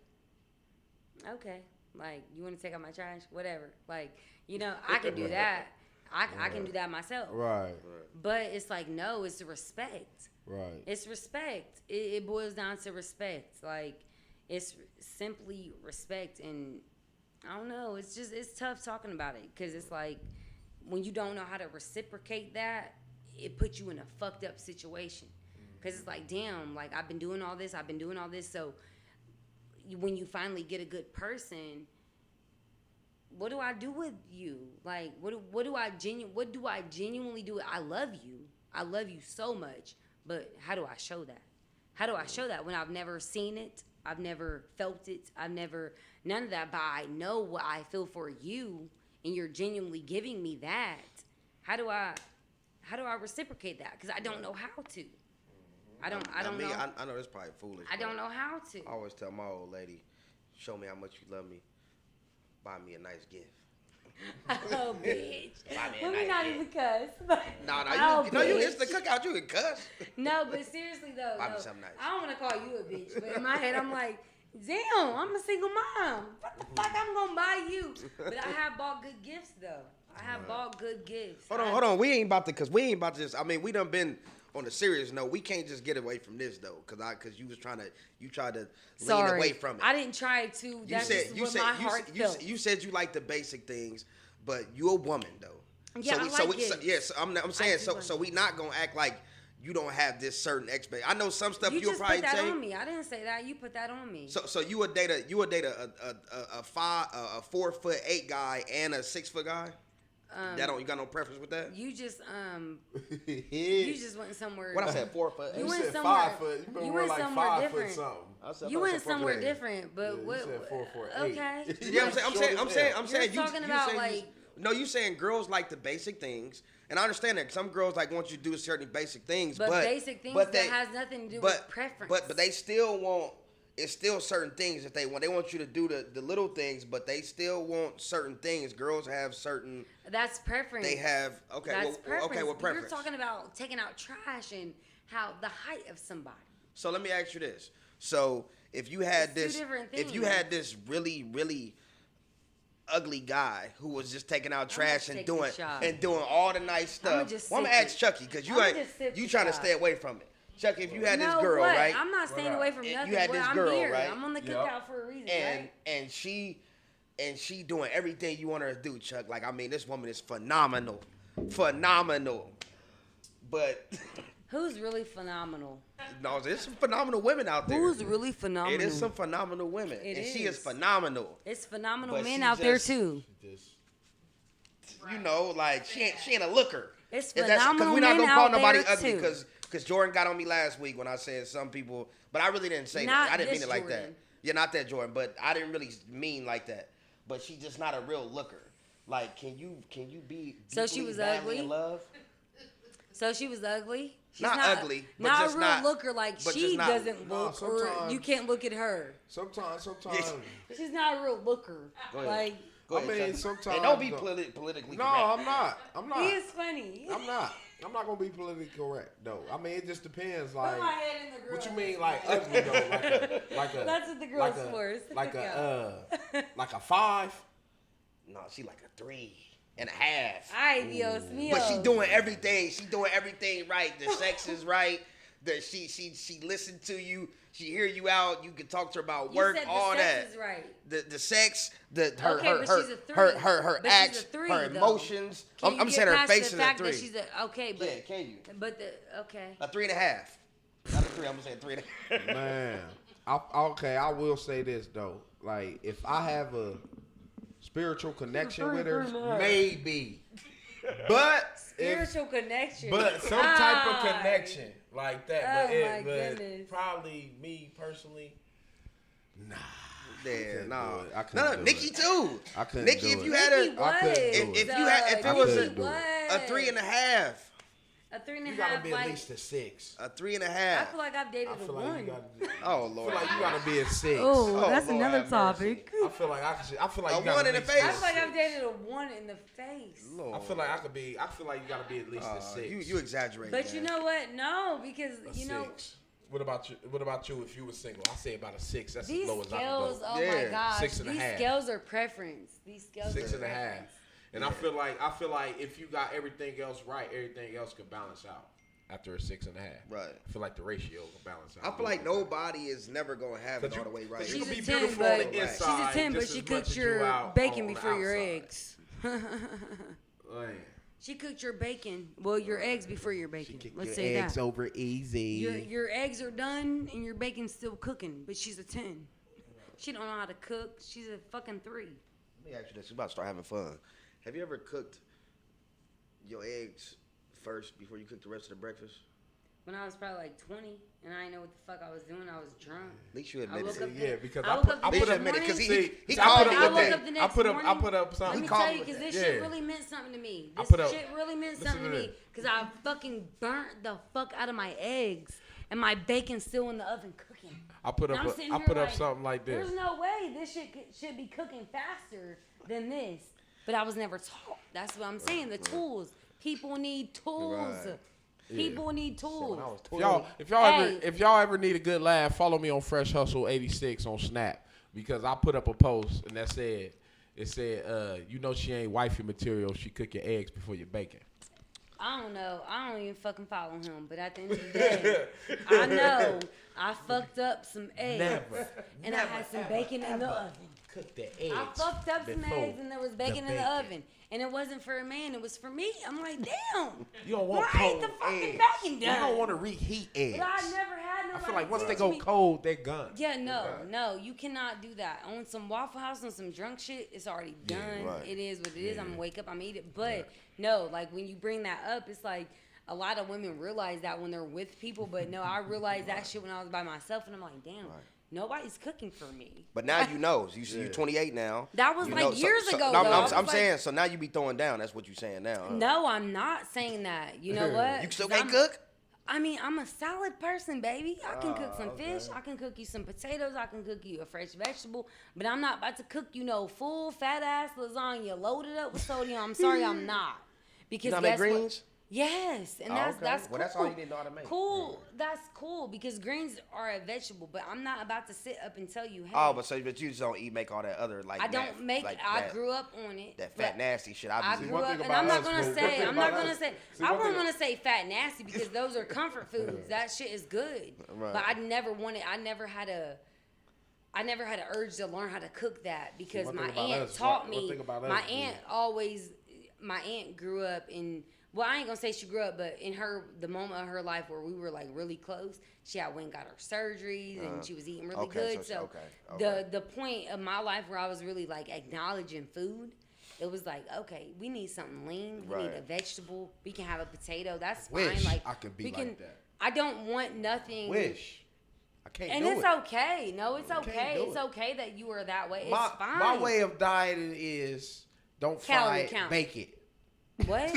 okay. Like, you want to take out my trash? Whatever. Like, you know, I can do that. I can do that myself. Right. But it's like, no, it's respect. Right. It's respect. It boils down to respect. Like, it's simply respect. And I don't know. It's tough talking about it, because it's like, when you don't know how to reciprocate that, it puts you in a fucked up situation. Because it's like, damn, like, I've been doing all this. So when you finally get a good person, what do I do with you? Like, what do I genuinely do? I love you so much. But how do I show that? How do I show that when I've never seen it? I've never felt it. None of that. But I know what I feel for you, and you're genuinely giving me that. How do I reciprocate that? Because I don't know how to. I don't know. I know that's probably foolish. I don't know how to. I always tell my old lady, show me how much you love me. Buy me a nice gift. Oh, bitch. Buy me a Let me nice not gift. even cuss. It's the cookout. You can cuss. No, but seriously though, Buy me something nice. I don't want to call you a bitch, but in my head I'm like, damn, I'm a single mom. What the fuck I'm gonna buy you? But I have bought good gifts though. I have bought good gifts. Hold on. We ain't about to just. I mean, we done been on a serious note. We can't just get away from this though, cause you tried to lean away from it. I didn't try to. That's just what my heart felt. You said you like the basic things, but you a woman though. Yeah, I'm saying so we not gonna act like you don't have this certain expect. I know some stuff you'll probably put that say. On me. I didn't say that. You put that on me. So you would date a 4'8" guy and a 6 foot guy. You got no preference with that? You just went somewhere. What I said, 4 foot. You You went said somewhere. 5 foot. You went like somewhere 5 different. foot something. You went somewhere different, but Yeah, what? you said 4'8". Okay. Yeah, I'm saying. You're talking about like. No, you saying girls like the basic things, and I understand that some girls like want you to do certain basic things, But basic things that has nothing to do with preference. But they still want. It's still certain things that they want. They want you to do the little things, but they still want certain things. Girls have certain. That's preference. They have That's preference. Okay, what preference? You're talking about taking out trash and how the height of somebody. So let me ask you this. So if you had It's two different if you things. had this really, really ugly guy who was just taking out trash and doing all the nice stuff. I'm gonna ask Chucky because you trying to stay away from it. Chucky, if you had this girl, right? I'm not staying away from nothing. You had this girl, I'm here. right? I'm on the cookout for a reason, right? And she doing everything you want her to do, Chuck. Like, I mean, this woman is phenomenal. But who's really phenomenal? no, there's some phenomenal women out there. Who's really phenomenal? It is some phenomenal women, she is phenomenal. It's phenomenal But men she out there just- too. You know, like she ain't a looker. It's Because phenomenal we're not men gonna call out nobody there ugly too. because Jordan got on me last week when I said some people, but I really didn't say Not that. I didn't this mean it like that. Jordan. Yeah, not that Jordan, but I didn't really mean like that. But she's just not a real looker. Like, can you be So she deeply, was badly ugly? in love? So she was ugly. She's Not ugly, but not just a real not- looker. Like but she just not- doesn't No, look, or sometimes- you can't look at her. Sometimes. She's not a real looker. Go ahead. Like Go ahead, I mean, Chucky. sometimes. And don't be though. politically No, correct. I'm not. he is funny. I'm not gonna be politically correct though. I mean, it just depends. Like, Put my head in the grill. what you mean, like ugly though? Like a. That's what the girl's for. It's the like cookout. like a 5. No, she like a 3.5. Ay, Dios mío. But she doing everything. She doing everything right. The sex is right. She listen to you. She hear you out. You can talk to her about work. You said all the that. sex is right. The sex. Her but she's a 3. her But she's acts. a 3, her though. emotions. Can I'm you saying get her past face the is a fact 3. that she's okay, but Yeah, can you? But okay. A 3.5. Not a 3. I'm gonna say a 3.5. Man, I will say this though. Like, if I have a spiritual connection with her, maybe. But Spiritual connection. But some type of Ah. connection like that. Oh, my goodness. Probably me personally. Nah. Yeah, no. I couldn't do Nikki it. too. I couldn't Nikki, do if it. you had Nikki a, I couldn't do was, it. if it was couldn't do a 3.5, a 3.5, You gotta be like, at least a 6. a 3.5. I feel like I've dated I a feel 1. like you gotta. Oh I Lord. feel like you gotta be a 6. Oh, Oh, that's Lord another have mercy. topic. I feel like I feel like A you gotta 1 in at the least face? be I a feel like 6. I've dated a 1 in the face. Lord. I feel like you gotta be at least a 6. You exaggerate. But man. you know what? No, because A you know 6. What about you if you were single? I say about a 6. That's these as low as I can scales. go. Oh my Yeah, gosh, 6.5. these scales are preference. These scales 6.5. are preference. And I feel like if you got everything else right, everything else could balance out after a 6.5. Right. I feel like the ratio will balance out. I feel like nobody is never gonna have it all the way right. You She's can a be 10, beautiful but on the she's inside. a 10, but just she as much cooks as you your out bacon on the before your outside. eggs. Man. She cooked your bacon. Well, your eggs before your bacon. Let's say eggs that. over easy. Your eggs are done and your bacon's still cooking, but she's a 10. She don't know how to cook. She's a fucking 3. Let me ask you this. We're about to start having fun. Have you ever cooked your eggs first before you cooked the rest of the breakfast? When I was probably like 20 and I didn't know what the fuck I was doing, I was drunk. At least you I admitted woke it. up Yeah, because I I woke put up the I next put up minute, 'cause morning. he I called put me up with I woke that. up the next I put morning. up something. Let me He called tell me you, because with this that. shit Yeah. really meant something to me. I This put up- shit really meant listen something to to me. this. Because I fucking burnt the fuck out of my eggs. And my bacon's still in the oven cooking. I put And up I'm a- sitting I here put up something like this. There's no way this shit should be cooking faster than this. But I was never taught. That's what I'm saying. The tools. People need tools. Right. People need tools. If y'all ever need a good laugh, follow me on Fresh Hustle 86 on Snap, because I put up a post and that said, you know she ain't wifey material. She cook your eggs before your bacon. I don't know. I don't even fucking follow him. But at the end of the day, I know I fucked up some eggs. Never. And I had some bacon in the oven. Cook the eggs. I fucked up some before eggs and there was bacon in the oven. And it wasn't for a man, it was for me. I'm like, damn. You don't want why cold ain't the fucking eggs. bacon You done? don't want to reheat eggs. But I never had nobody I feel like once they teach go me. cold, they're gone. Yeah, no, you cannot do that. On some Waffle House, on some drunk shit, it's already done. right. It is what it is. I'm gonna wake up, I'm gonna eat it. But no, like when you bring that up, it's like a lot of women realize that when they're with people. But no, I realized that shit when I was by myself, and I'm like, damn, nobody's cooking for me. But now you know. You're 28 now. That was You like know, years ago, No, though. I was I'm like- saying, so now you be throwing down. That's what you saying now. Huh? No, I'm not saying that. You know what? You still 'Cause can't cook? I mean, I'm a salad person, baby. I can cook some fish. I can cook you some potatoes. I can cook you a fresh vegetable. But I'm not about to cook you no full fat ass lasagna loaded up with sodium. I'm sorry, I'm not. Because You know how to make guess what? greens? Yes, and Oh, that's okay. that's cool. Well, that's all you need to know how to make. Cool, that's cool because greens are a vegetable, but I'm not about to sit up and tell you, hey, Oh, but you just don't make all that other like. I don't make. like I that, grew up on it. that fat but nasty shit. I be grew one up, thing and about I'm not us, gonna boo. say. One thing I'm not about gonna us. say. See, I one wouldn't thing- want to say fat nasty because those are comfort foods. That shit is good. Right. But I never wanted. I never had a urge to learn how to cook that because one my thing about aunt us, taught one me. thing about us, My boo. aunt always. My aunt grew up in. Well, I ain't gonna say she grew up, but in the moment of her life where we were like really close, she had went and got her surgeries and she was eating really okay, good. so- So okay. the point of my life where I was really like acknowledging food, it was like, okay, we need something lean. We need a Right. vegetable. We can have a potato. That's Wish fine. Like I could be we like can. that. I don't want nothing. Wish. I can't And do it's it. okay. No, it's can't okay. do It's it. okay that you are that way. It's My fine. way of dieting is don't fry Calorie it, count. bake it. What?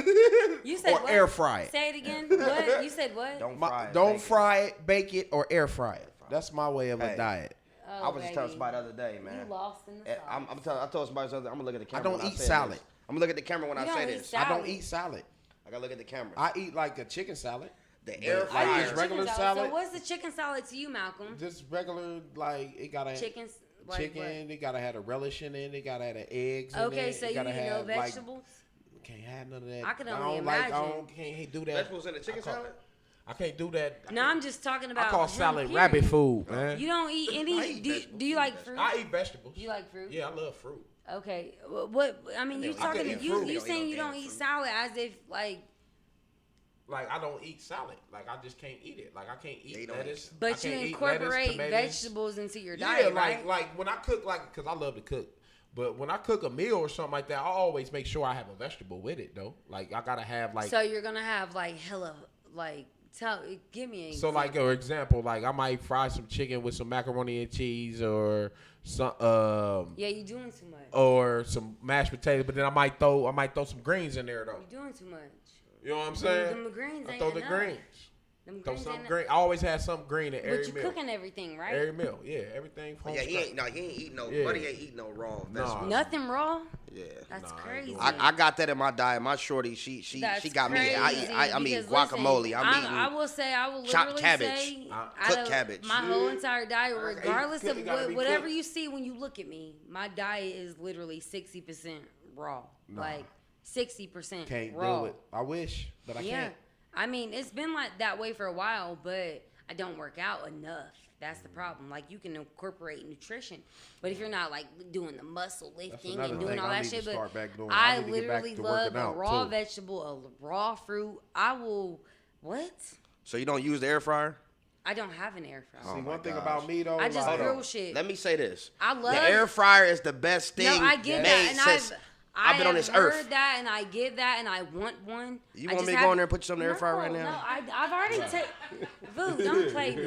You said Or what? air fry it. Say it again. What? You said what? Don't My- fry it. don't bake it. fry it, bake it, or air fry it. That's my way of a Hey. diet. Oh, I was just telling baby. somebody the other day, man. You lost in the And sauce. I told somebody the other day, I'm gonna look at the I camera. don't when eat say salad. this. I'm gonna look at the camera when You I don't say eat this. salad. I don't eat salad. I gotta look at the camera. I eat like a chicken salad. The air But fryer. just regular Chicken salad. So what's the chicken salad to you, Malcolm? Just regular, like it gotta Chicken. Like chicken. It gotta have a relish in it. It gotta have the eggs. what? in Okay, it. so It you gotta eat no have, like, vegetables? can't have none of that. I can only don't like. I imagine. don't can't do that. Vegetables in the chicken salad? I can't do that. No, I'm just talking about. I call him, salad period. rabbit food, man. You don't eat I any. eat Do vegetables. you like fruit? I eat vegetables. You like fruit? Yeah, I love fruit. Okay. What? I mean, you I talking? could eat You fruit. you Don't eat saying no you don't damn eat fruit. salad as if like. Like I don't eat salad. Like I just can't eat it. Like I can't Yeah, you eat don't lettuce. I But you can't eat lettuce, incorporate tomatoes. vegetables into your Yeah, diet, like right? like when I cook, like because I love to cook. But when I cook a meal or something like that, I always make sure I have a vegetable with it though. Like I gotta have like So you're gonna have like hella like give me an so like example. for example, like I might fry some chicken with some macaroni and cheese or some Yeah, you doing too much. or some mashed potatoes. But then I might throw some greens in there though. You doing too much. You know what I'm saying? Them greens I ain't throw the enough. greens. Them Throw greens some ain't green. I always have some green in But every you meal. cooking everything, right? Every meal, yeah, everything. From Yeah, he scratch. ain't eating no. Yeah. Buddy ain't eating no raw vegetables. Nothing raw. Yeah. That's Nah, I ain't crazy. doing I got that in my diet. My shorty, she That's got me. I crazy, mean because guacamole. listen, I'm eating. I will say, I will chopped literally cabbage, say, cooked out of cabbage. my whole entire diet, I ate regardless cooked, of it gotta be whatever cooked. you see when you look at me, my diet is literally 60% raw, like 60% Can't raw. do it. I wish, but I Yeah. can't. I mean, it's been like that way for a while, but I don't work out enough. That's the problem. Like, you can incorporate nutrition, but if you're not like doing the muscle lifting another and doing thing all I that need to shit, but start back doing. I I need to get back literally to love working a out, raw too. vegetable, a raw fruit. I will. What? So you don't use the air fryer? I don't have an air fryer. See, my one thing gosh. about me though, I just like, grill shit. Let me say this. I love the air fryer is the best thing No, I get made that, and since I've been on this heard earth. that, and I get that, and I want one. You I want just me to go in there and put you something in the air fryer right now? No, I've already taken. Boo, don't play me.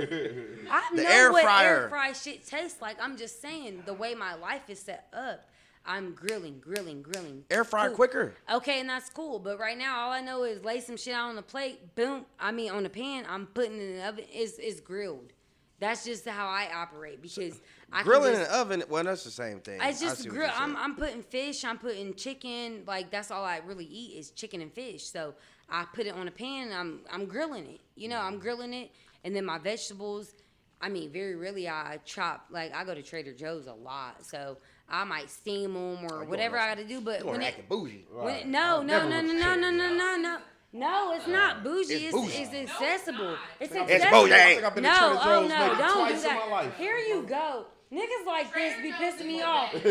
I The know air what fryer. air fry shit tastes like. I'm just saying the way my life is set up. I'm grilling. Air fryer Cool. quicker. Okay, and that's cool. But right now, all I know is lay some shit out on the plate. Boom. On the pan. I'm putting it in the oven. It's grilled. That's just how I operate because I Grilling can in just, the oven, well, that's the same thing. It's I just see what grill. you're saying. I'm putting fish. I'm putting chicken. Like, that's all I really eat is chicken and fish. So I put it on a pan. And I'm grilling it. You know, I'm grilling it, and then my vegetables. I mean, very rarely I chop. Like, I go to Trader Joe's a lot, so I might steam them or whatever I got to do. But You when acting bougie. no, it's not bougie. It's It's, bougie. it's accessible. It's It's accessible. bougie. I think I've been to No, Trader oh Joe's no, maybe don't do twice in my that. life. Here you go. Niggas like this be Trader Joe's pissing me is off. more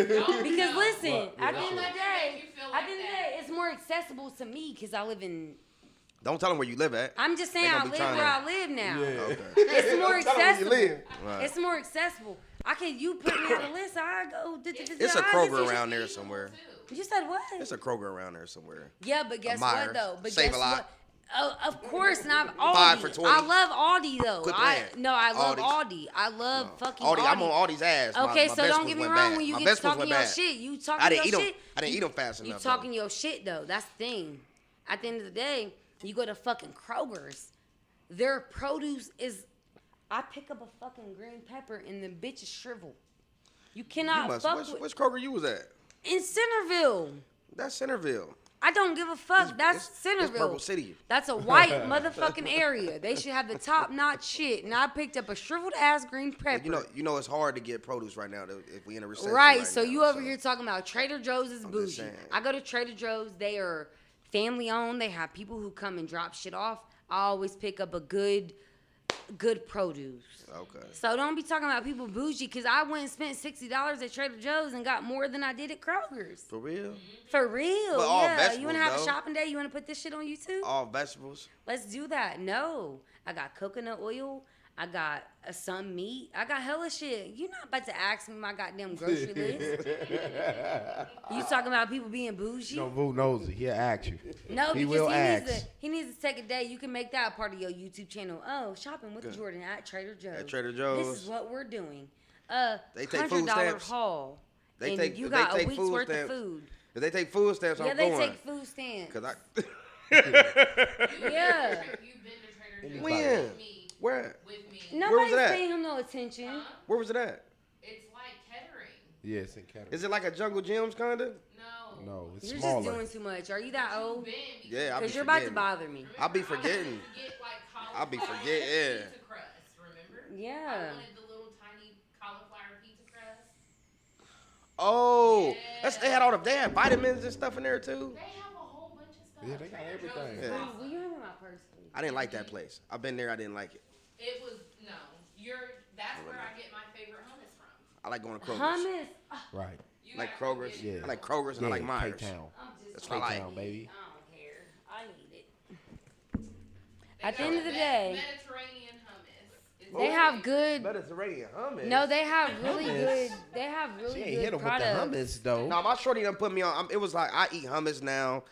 Because listen, What? at the Yeah, end of the sure. day, You feel at like the end of the that. day, it's more accessible to me because I live in. Don't tell them where you live at. I'm just saying They I gonna live be where trying I live now. Okay. It's more Don't tell 'em where you accessible. live. Right. It's more accessible. You put me on a list, I go. It's a Kroger around there somewhere. You said what? It's a Kroger around there somewhere. Yeah, but guess Myers. what though? But Save guess a lot. what? Oh, of course, not Aldi. 5 for 20. I love Aldi though. Quit I playing. love Aldi's. Aldi. I love fucking Aldi, Aldi. I'm on Aldi's ass. Okay, my so don't vegetables get me went wrong bad. when you My get vegetables talking went your bad. shit. You talking I didn't your eat 'em. shit. I didn't eat 'em fast You enough, talking though. your shit though. That's the thing. At the end of the day, you go to fucking Kroger's. Their produce is. I pick up a fucking green pepper and the bitch is shriveled. You cannot fuck with. Which Kroger you was at? In Centerville. That's Centerville. I don't give a fuck. That's It's Centerville. Purple City. That's a white motherfucking area. They should have the top notch shit. And I picked up a shriveled ass green pepper. You know it's hard to get produce right now if we in a recession. Right. So now, you over here talking about Trader Joe's is just bougie. saying. I go to Trader Joe's. They are family owned. They have people who come and drop shit off. I always pick up a good produce. Okay. So don't be talking about people bougie because I went and spent $60 at Trader Joe's and got more than I did at Kroger's. For real? For real. But all Yeah. You vegetables, want to have a though. shopping day? You want to put this shit on YouTube? All vegetables. Let's do that. No. I got coconut oil. I got some meat. I got hella shit. You not about to ask me my goddamn grocery list. You talking about people being bougie? No, Boo knows it. He'll ask you. No, He because will he needs to take a day. You can make that a part of your YouTube channel. Oh, shopping with Jordan at Trader Joe's. At Trader Joe's. This is what we're doing. They take food $100 stamps. haul. They and take- you if got they a take week's food worth stamps, of food. If they take food stamps, Yeah, I'm they going. take food stamps. Cause I. Yeah. You've been to Trader Joe's When? with me. Where? With me. Nobody's it at? paying him no attention. Where was it at? It's like Kettering. Yes, in Canada. Is it like a Jungle Gyms kinda? No. No, it's You're smaller. just doing too much. Are you that old? Been Yeah, I'll be Because you're about to forgetting. bother me. I'll be forgetting. I'll be forgetting, yeah. Pizza crust, remember? Yeah. I wanted the little tiny cauliflower pizza crust. Oh, Yeah. they had all the they had vitamins and stuff in there too. They have a whole bunch of stuff. Yeah, they got Trader Joe's everything. is Yeah. awesome. Will you hand me my purse, please? I didn't like that place. I've been there. I didn't like it. It was that's where I get my favorite hummus from. I like going to Kroger's. Hummus. Right. You I like gotta come Kroger's. get it. Yeah. I like Kroger's and I like Myers. K-Town. I'm just. That's what I like. K-Town, baby. I don't care. I need it. They At the got end of the best day, Mediterranean hummus. It's they have really good. Mediterranean hummus. No, they have really Hummus. good. They have She really ain't hit good him products. with the hummus, though. No, my shorty done put me on. It was like I eat hummus now,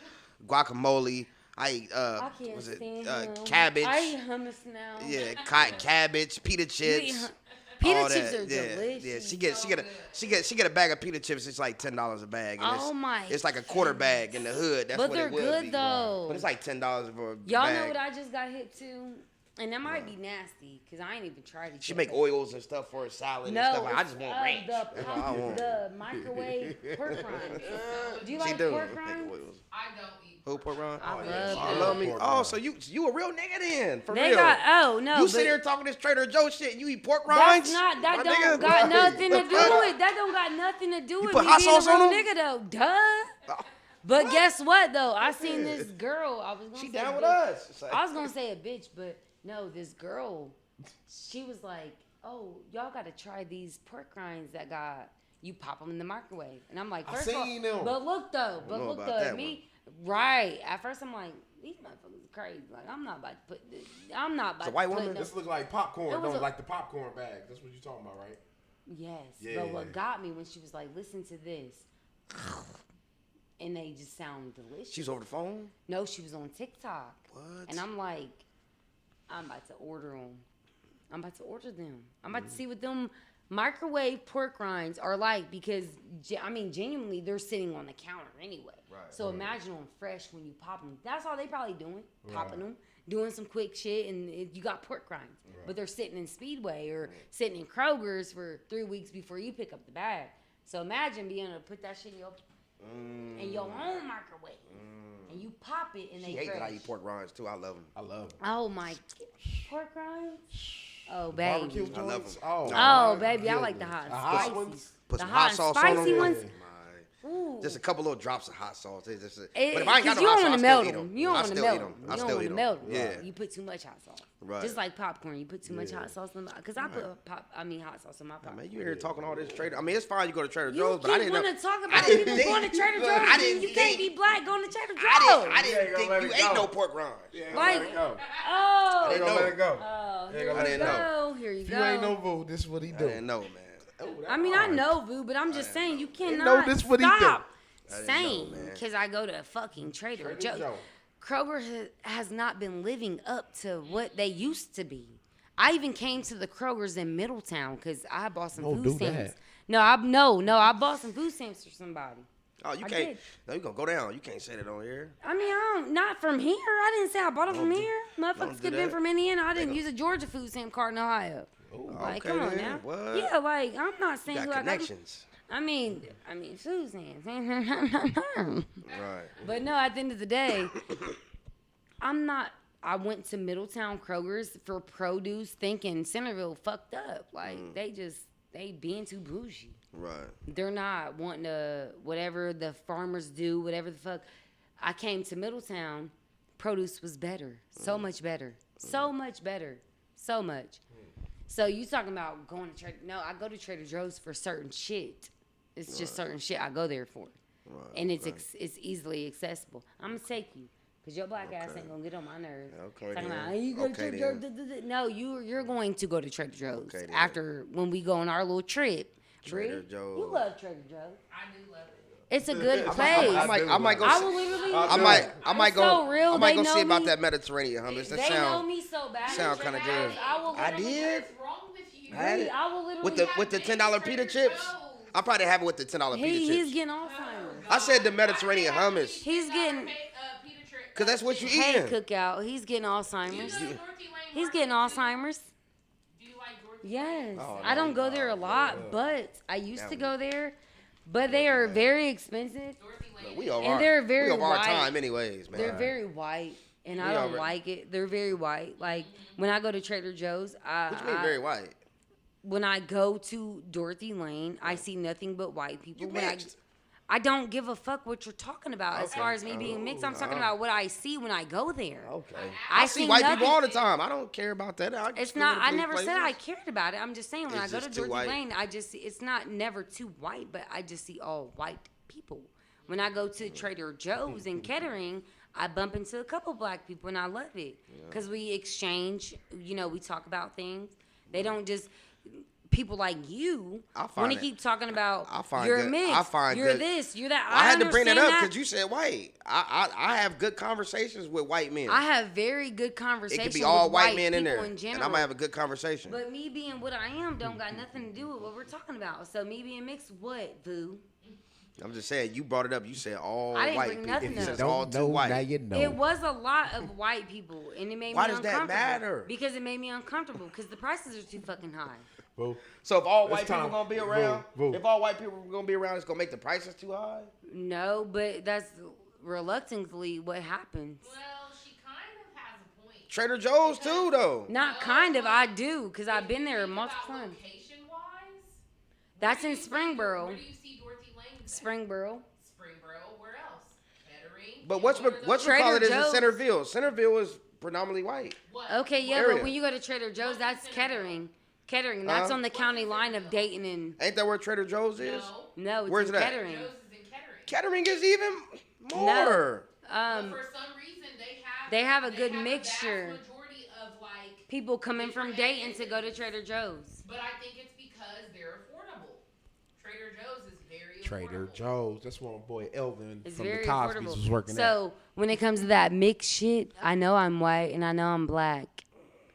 guacamole. I eat I can't was it stand him. cabbage? I eat hummus now. Yeah, cabbage, pita You eat chips. Pita all chips that. are Yeah, delicious. yeah. She get a bag of pita chips. It's like $10 a bag. And Oh my It's like a quarter bag in the hood. That's But what they're it would good be. though. But it's like $10 for a Y'all bag. know what I just got hit to? And that might be nasty because I ain't even tried it. She yet. make oils and stuff for a salad and stuff. Like, I just want ranch. That's what I want. The microwave pork rinds. Do you She like do pork make rinds? oils. I don't eat. Who pork rind? I love Oh, them. love me. Pork Oh, rind. so you a real nigga then? For They real? got no. You but sit here talking this Trader Joe shit. And you eat pork rinds? That's not. That My don't nigga? got nothing to do What? with. That don't got nothing to do with put me hot being a sauce on real them? nigga though. Duh. But guess what though? I seen this girl. I was gonna She say down with bitch. us. It's like- I was gonna say a bitch, but no, this girl she was like, "Oh, y'all got to try these pork rinds that got you pop them in the microwave." And I'm like, first of all, seen them. but look though, know about at that me, right? At first, I'm like, these motherfuckers are crazy. Like, I'm not about to put this. I'm not about It's a white to put woman? no- This look like popcorn. It was No, a- like the popcorn bags. That's what you're talking about, right? Yes, Yeah. but what got me when she was like, "Listen to this," and they just sound delicious. She's over the phone? No, she was on TikTok. What? And I'm like, I'm about to order them. I'm about to order them. I'm about to see what them microwave pork rinds are like because, genuinely, they're sitting on the counter anyway. Right. So imagine them fresh when you pop them. That's all they probably doing, popping Right. them, doing some quick shit, and you got pork rinds. Right. But they're sitting in Speedway or sitting in Kroger's for 3 weeks before you pick up the bag. So imagine being able to put that shit in your own microwave, and you pop it, and She they hates fresh. that I eat pork rinds, too. I love them. I love them. Oh my, pork rinds. Oh baby. Barbecue I love joints. them. Oh, Oh my baby, I like the goodness. hot The spicy hot ones. Put The some hot hot and sauce on spicy them. ones? My. Ooh. Just a couple little drops of hot sauce. It's just, It- but if I ain't got 'cause no hot you don't sauce, want I to still melt eat them. them. You don't I want to still melt eat them. them. You I don't still want eat to them. melt them. Yeah. You put too much hot sauce. Right. Just like popcorn, you put too much hot sauce in my. Cause I put hot sauce in my Nah, popcorn. man, you here talking all this Trader. I mean, it's fine you go to Trader You Joe's, but I keep didn't know. want to talk I about didn't people think- going to Trader Joe's. I and didn't you can't think- be black going to Trader Joe's. I didn't ain't think gonna you let it ate go. no pork rinds. Like, Let it go. oh, I didn't know. Let it go. oh, Ain't here gonna you let it go. Here you If go. you ain't no Vu, this is what he I do. didn't know, man. Oh, that I mean, I hard. know, Vu, but I'm just didn't saying you know cannot this what he do. stop I didn't saying know, man. because I go to fucking Trader Trader Joe's. Joe. Kroger has not been living up to what they used to be. I even came to the Kroger's in Middletown because I bought some Don't food do stamps. that. No, I bought some food stamps for somebody. Oh, you I can't. did. No, you gonna go down. You can't say that on here. I mean, not from here. I didn't say I bought it from do- here. don't Motherfuckers do could have been that. from Indiana. I didn't don't- use a Georgia food stamp card in Ohio. Like, okay come on then. now. What? Yeah, like I'm not saying You who got I got. connections. I mean, food stamps. Right. But no, at the end of the day, I went to Middletown Kroger's for produce thinking Centerville fucked up. Like, they being too bougie. Right. They're not wanting to, whatever the farmers do, whatever the fuck. I came to Middletown, produce was better. So much better. So much better. So much. So you talking about going to Trader, no, I go to Trader Joe's for certain shit. It's just certain shit I go there for. Right. And it's easily accessible. I'm going to take you. Because your black ass Okay. ain't going to get on my nerves. Okay, Talking then. about, you go to Okay, Trader Joe's. No, you're going to go to Trader Joe's Okay, then. after when we go on our little trip. Trader Bree, Joe's. You love Trader Joe's. I do love it. It's a good I place. might go. I will literally. I might It's go. so real. I might They go know see about me. that Mediterranean hummus. That They know sound me so bad. sound kinda good. I will I literally- did. What's wrong with you? I had it. I will literally. with the $10 pita chips. I probably have it with the $10 pita He's chips. getting Alzheimer's. I said the Mediterranean hummus. He's getting. Cause that's what you Hey, eating. cookout. He's getting Alzheimer's. He's getting Alzheimer's. Do you like Dorothy? Yes. Oh, I don't no. go there a lot, but I used That to one. go there. But they are very expensive. Dorothy Lane. We over And our, they're very we over our white. time anyways, man. They're very white, and I We don't already- like it. They're very white. Like when I go to Trader Joe's, What you mean very white? when I go to Dorothy Lane, I see nothing but white people. You When mixed. I don't give a fuck what you're talking about as Okay. far as me being mixed. I'm talking about what I see when I go there. Okay. I I see see white nothing- people all the time. I don't care about that. I It's just go not. to I these never said I places. cared about it. I'm just saying when It's I go to just too Dorothy white. Lane, I just see it's not never too white, but I just see all white people. When I go to Trader Joe's in Kettering, I bump into a couple black people and I love it because we exchange. You know, we talk about things. They don't just. People like you I want find to it- keep talking about I find you're good- mixed, I find you're good- this, you're that. I had to bring that understand up because you said white. I have good conversations with white men. I have very good It conversations. could be all with white men in people there, in and general. I might have a good conversation. But me being what I am don't got nothing to do with what we're talking about. So me being mixed, what, boo? I'm just saying, you brought it up. You said all I didn't white bring people. nothing You up. said it's all too white. Now you know. It was a lot of white people, and it made Why me does that uncomfortable. matter? Because it made me uncomfortable. Because the prices are too fucking high. Boo. So if all It's white people time. gonna be Boo, around, boo. if all white people gonna be around, it's gonna make the prices too high. No, but that's reluctantly what happens. Well, she kind of has a point. Trader Joe's too, though. Not kind of, I do, because I've been there multiple times. Location-wise, That's in Springboro. where do you see Dorothy Lane? Springboro. Springboro. Where else? Kettering. But what's Trader call it is in Joe's. Centerville. Centerville is predominantly white. What? Okay, yeah, area? but when you go to Trader Joe's, that's Kettering. Kettering, that's on the county line of Dayton and... Ain't that where Trader Joe's is? No, it's Where's in it at? Kettering. Joe's is in Kettering. Kettering is even more. But for some reason, They have a good vast mixture. majority of like People coming from different Dayton to go to Trader Joe's. But I think it's because they're affordable. Trader Joe's is very Trader affordable. Joe's. That's where my boy Elvin It's from the very Cosby's affordable. was working at. So when it comes to that mixed shit, I know I'm white and I know I'm black.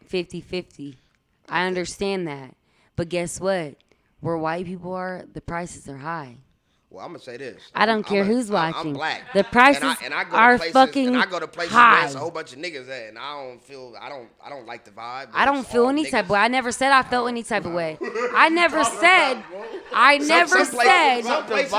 50-50. I understand that. But guess what? Where white people are, the prices are high. Well, I'm gonna say this. I don't care who's I'm watching. black. The prices I go to are places, fucking and I go to places high. where there's a whole bunch of niggas at, and I don't like the vibe. I don't feel any type of way. I never said I felt any type of way. I never said. Some places.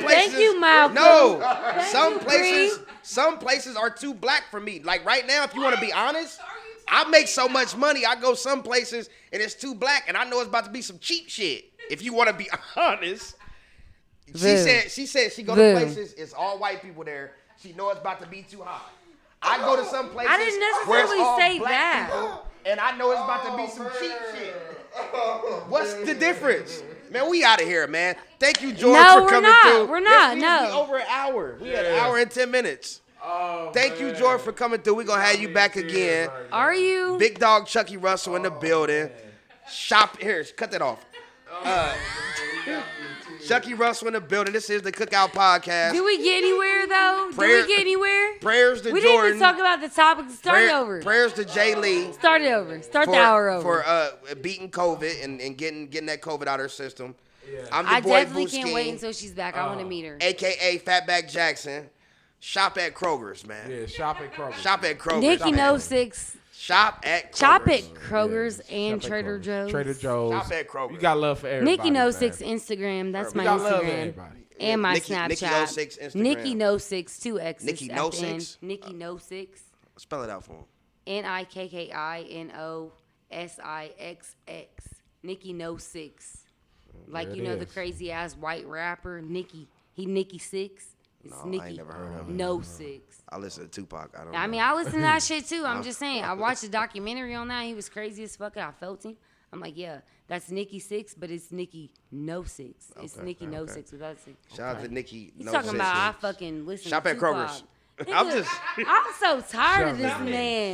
Thank you, Malcolm. No, Thank some you, places. Bree. Some places are too black for me. Like right now, if you want to be honest, I make so much money. I go some places and it's too black, and I know it's about to be some cheap shit. If you want to be honest, she said she go to places. It's all white people there. She know it's about to be too hot. I go to some places I didn't where it's all necessarily say black that. people, and I know it's about to be some cheap shit. What's the difference? Man, we out of here, man. Thank you, George, for coming through. We're not. Yes, we over an hour. We had an hour and 10 minutes. Thank you, George, for coming through. We're going to have you back again. Are you? Big dog Chucky Russell in the building. Shop here. Cut that off. Chucky Russell in the building. This is the Cookout Podcast. Did we get anywhere though? Did we get anywhere? Prayers to we Jordan. didn't even talk about the topic. Start it over. Prayers to Jay Lee. Start it over. Start the hour over. For beating COVID and getting that COVID out of her system. Yeah. I'm your I boy definitely Boo can't wait Skeen, until she's back. I want to meet her. AKA Fatback Jackson. Shop at Kroger's, man. Yeah, shop at Kroger's. Shop at Kroger's. Nikkinosixx. Shop at Kroger's. Shop at Kroger's and Shop at Trader Kroger's. Joe's. Trader Joe's. Shop at Kroger's. You got love for everybody. Nikkinosixx man. Instagram. That's my We got love for Instagram. everybody. And my Nikki- Snapchat. Nikkinosixx Instagram. Nikkinosixx, 2 X's. Nikkinosixx? Nikkinosixx. Spell it out for him. Nikkinosixx. Nikkinosixx. Like, There you it know, the is. crazy ass white rapper, Nikki. He Nikki Six. It's No, I Nikki. ain't never heard of it. No Six. I listen to Tupac. I don't I know. mean, I listen to that shit too. I'm just saying. I watched a documentary on that. He was crazy as fuck. I felt him. I'm like, yeah, that's Nikki Six, but it's Nikki No Six. It's Nikki No Six without six. Shout out to Nikki. He's No talking Six. about I fucking listen Shop to at Tupac. Kroger's. Nigga, I'm so tired of this Shop at- man.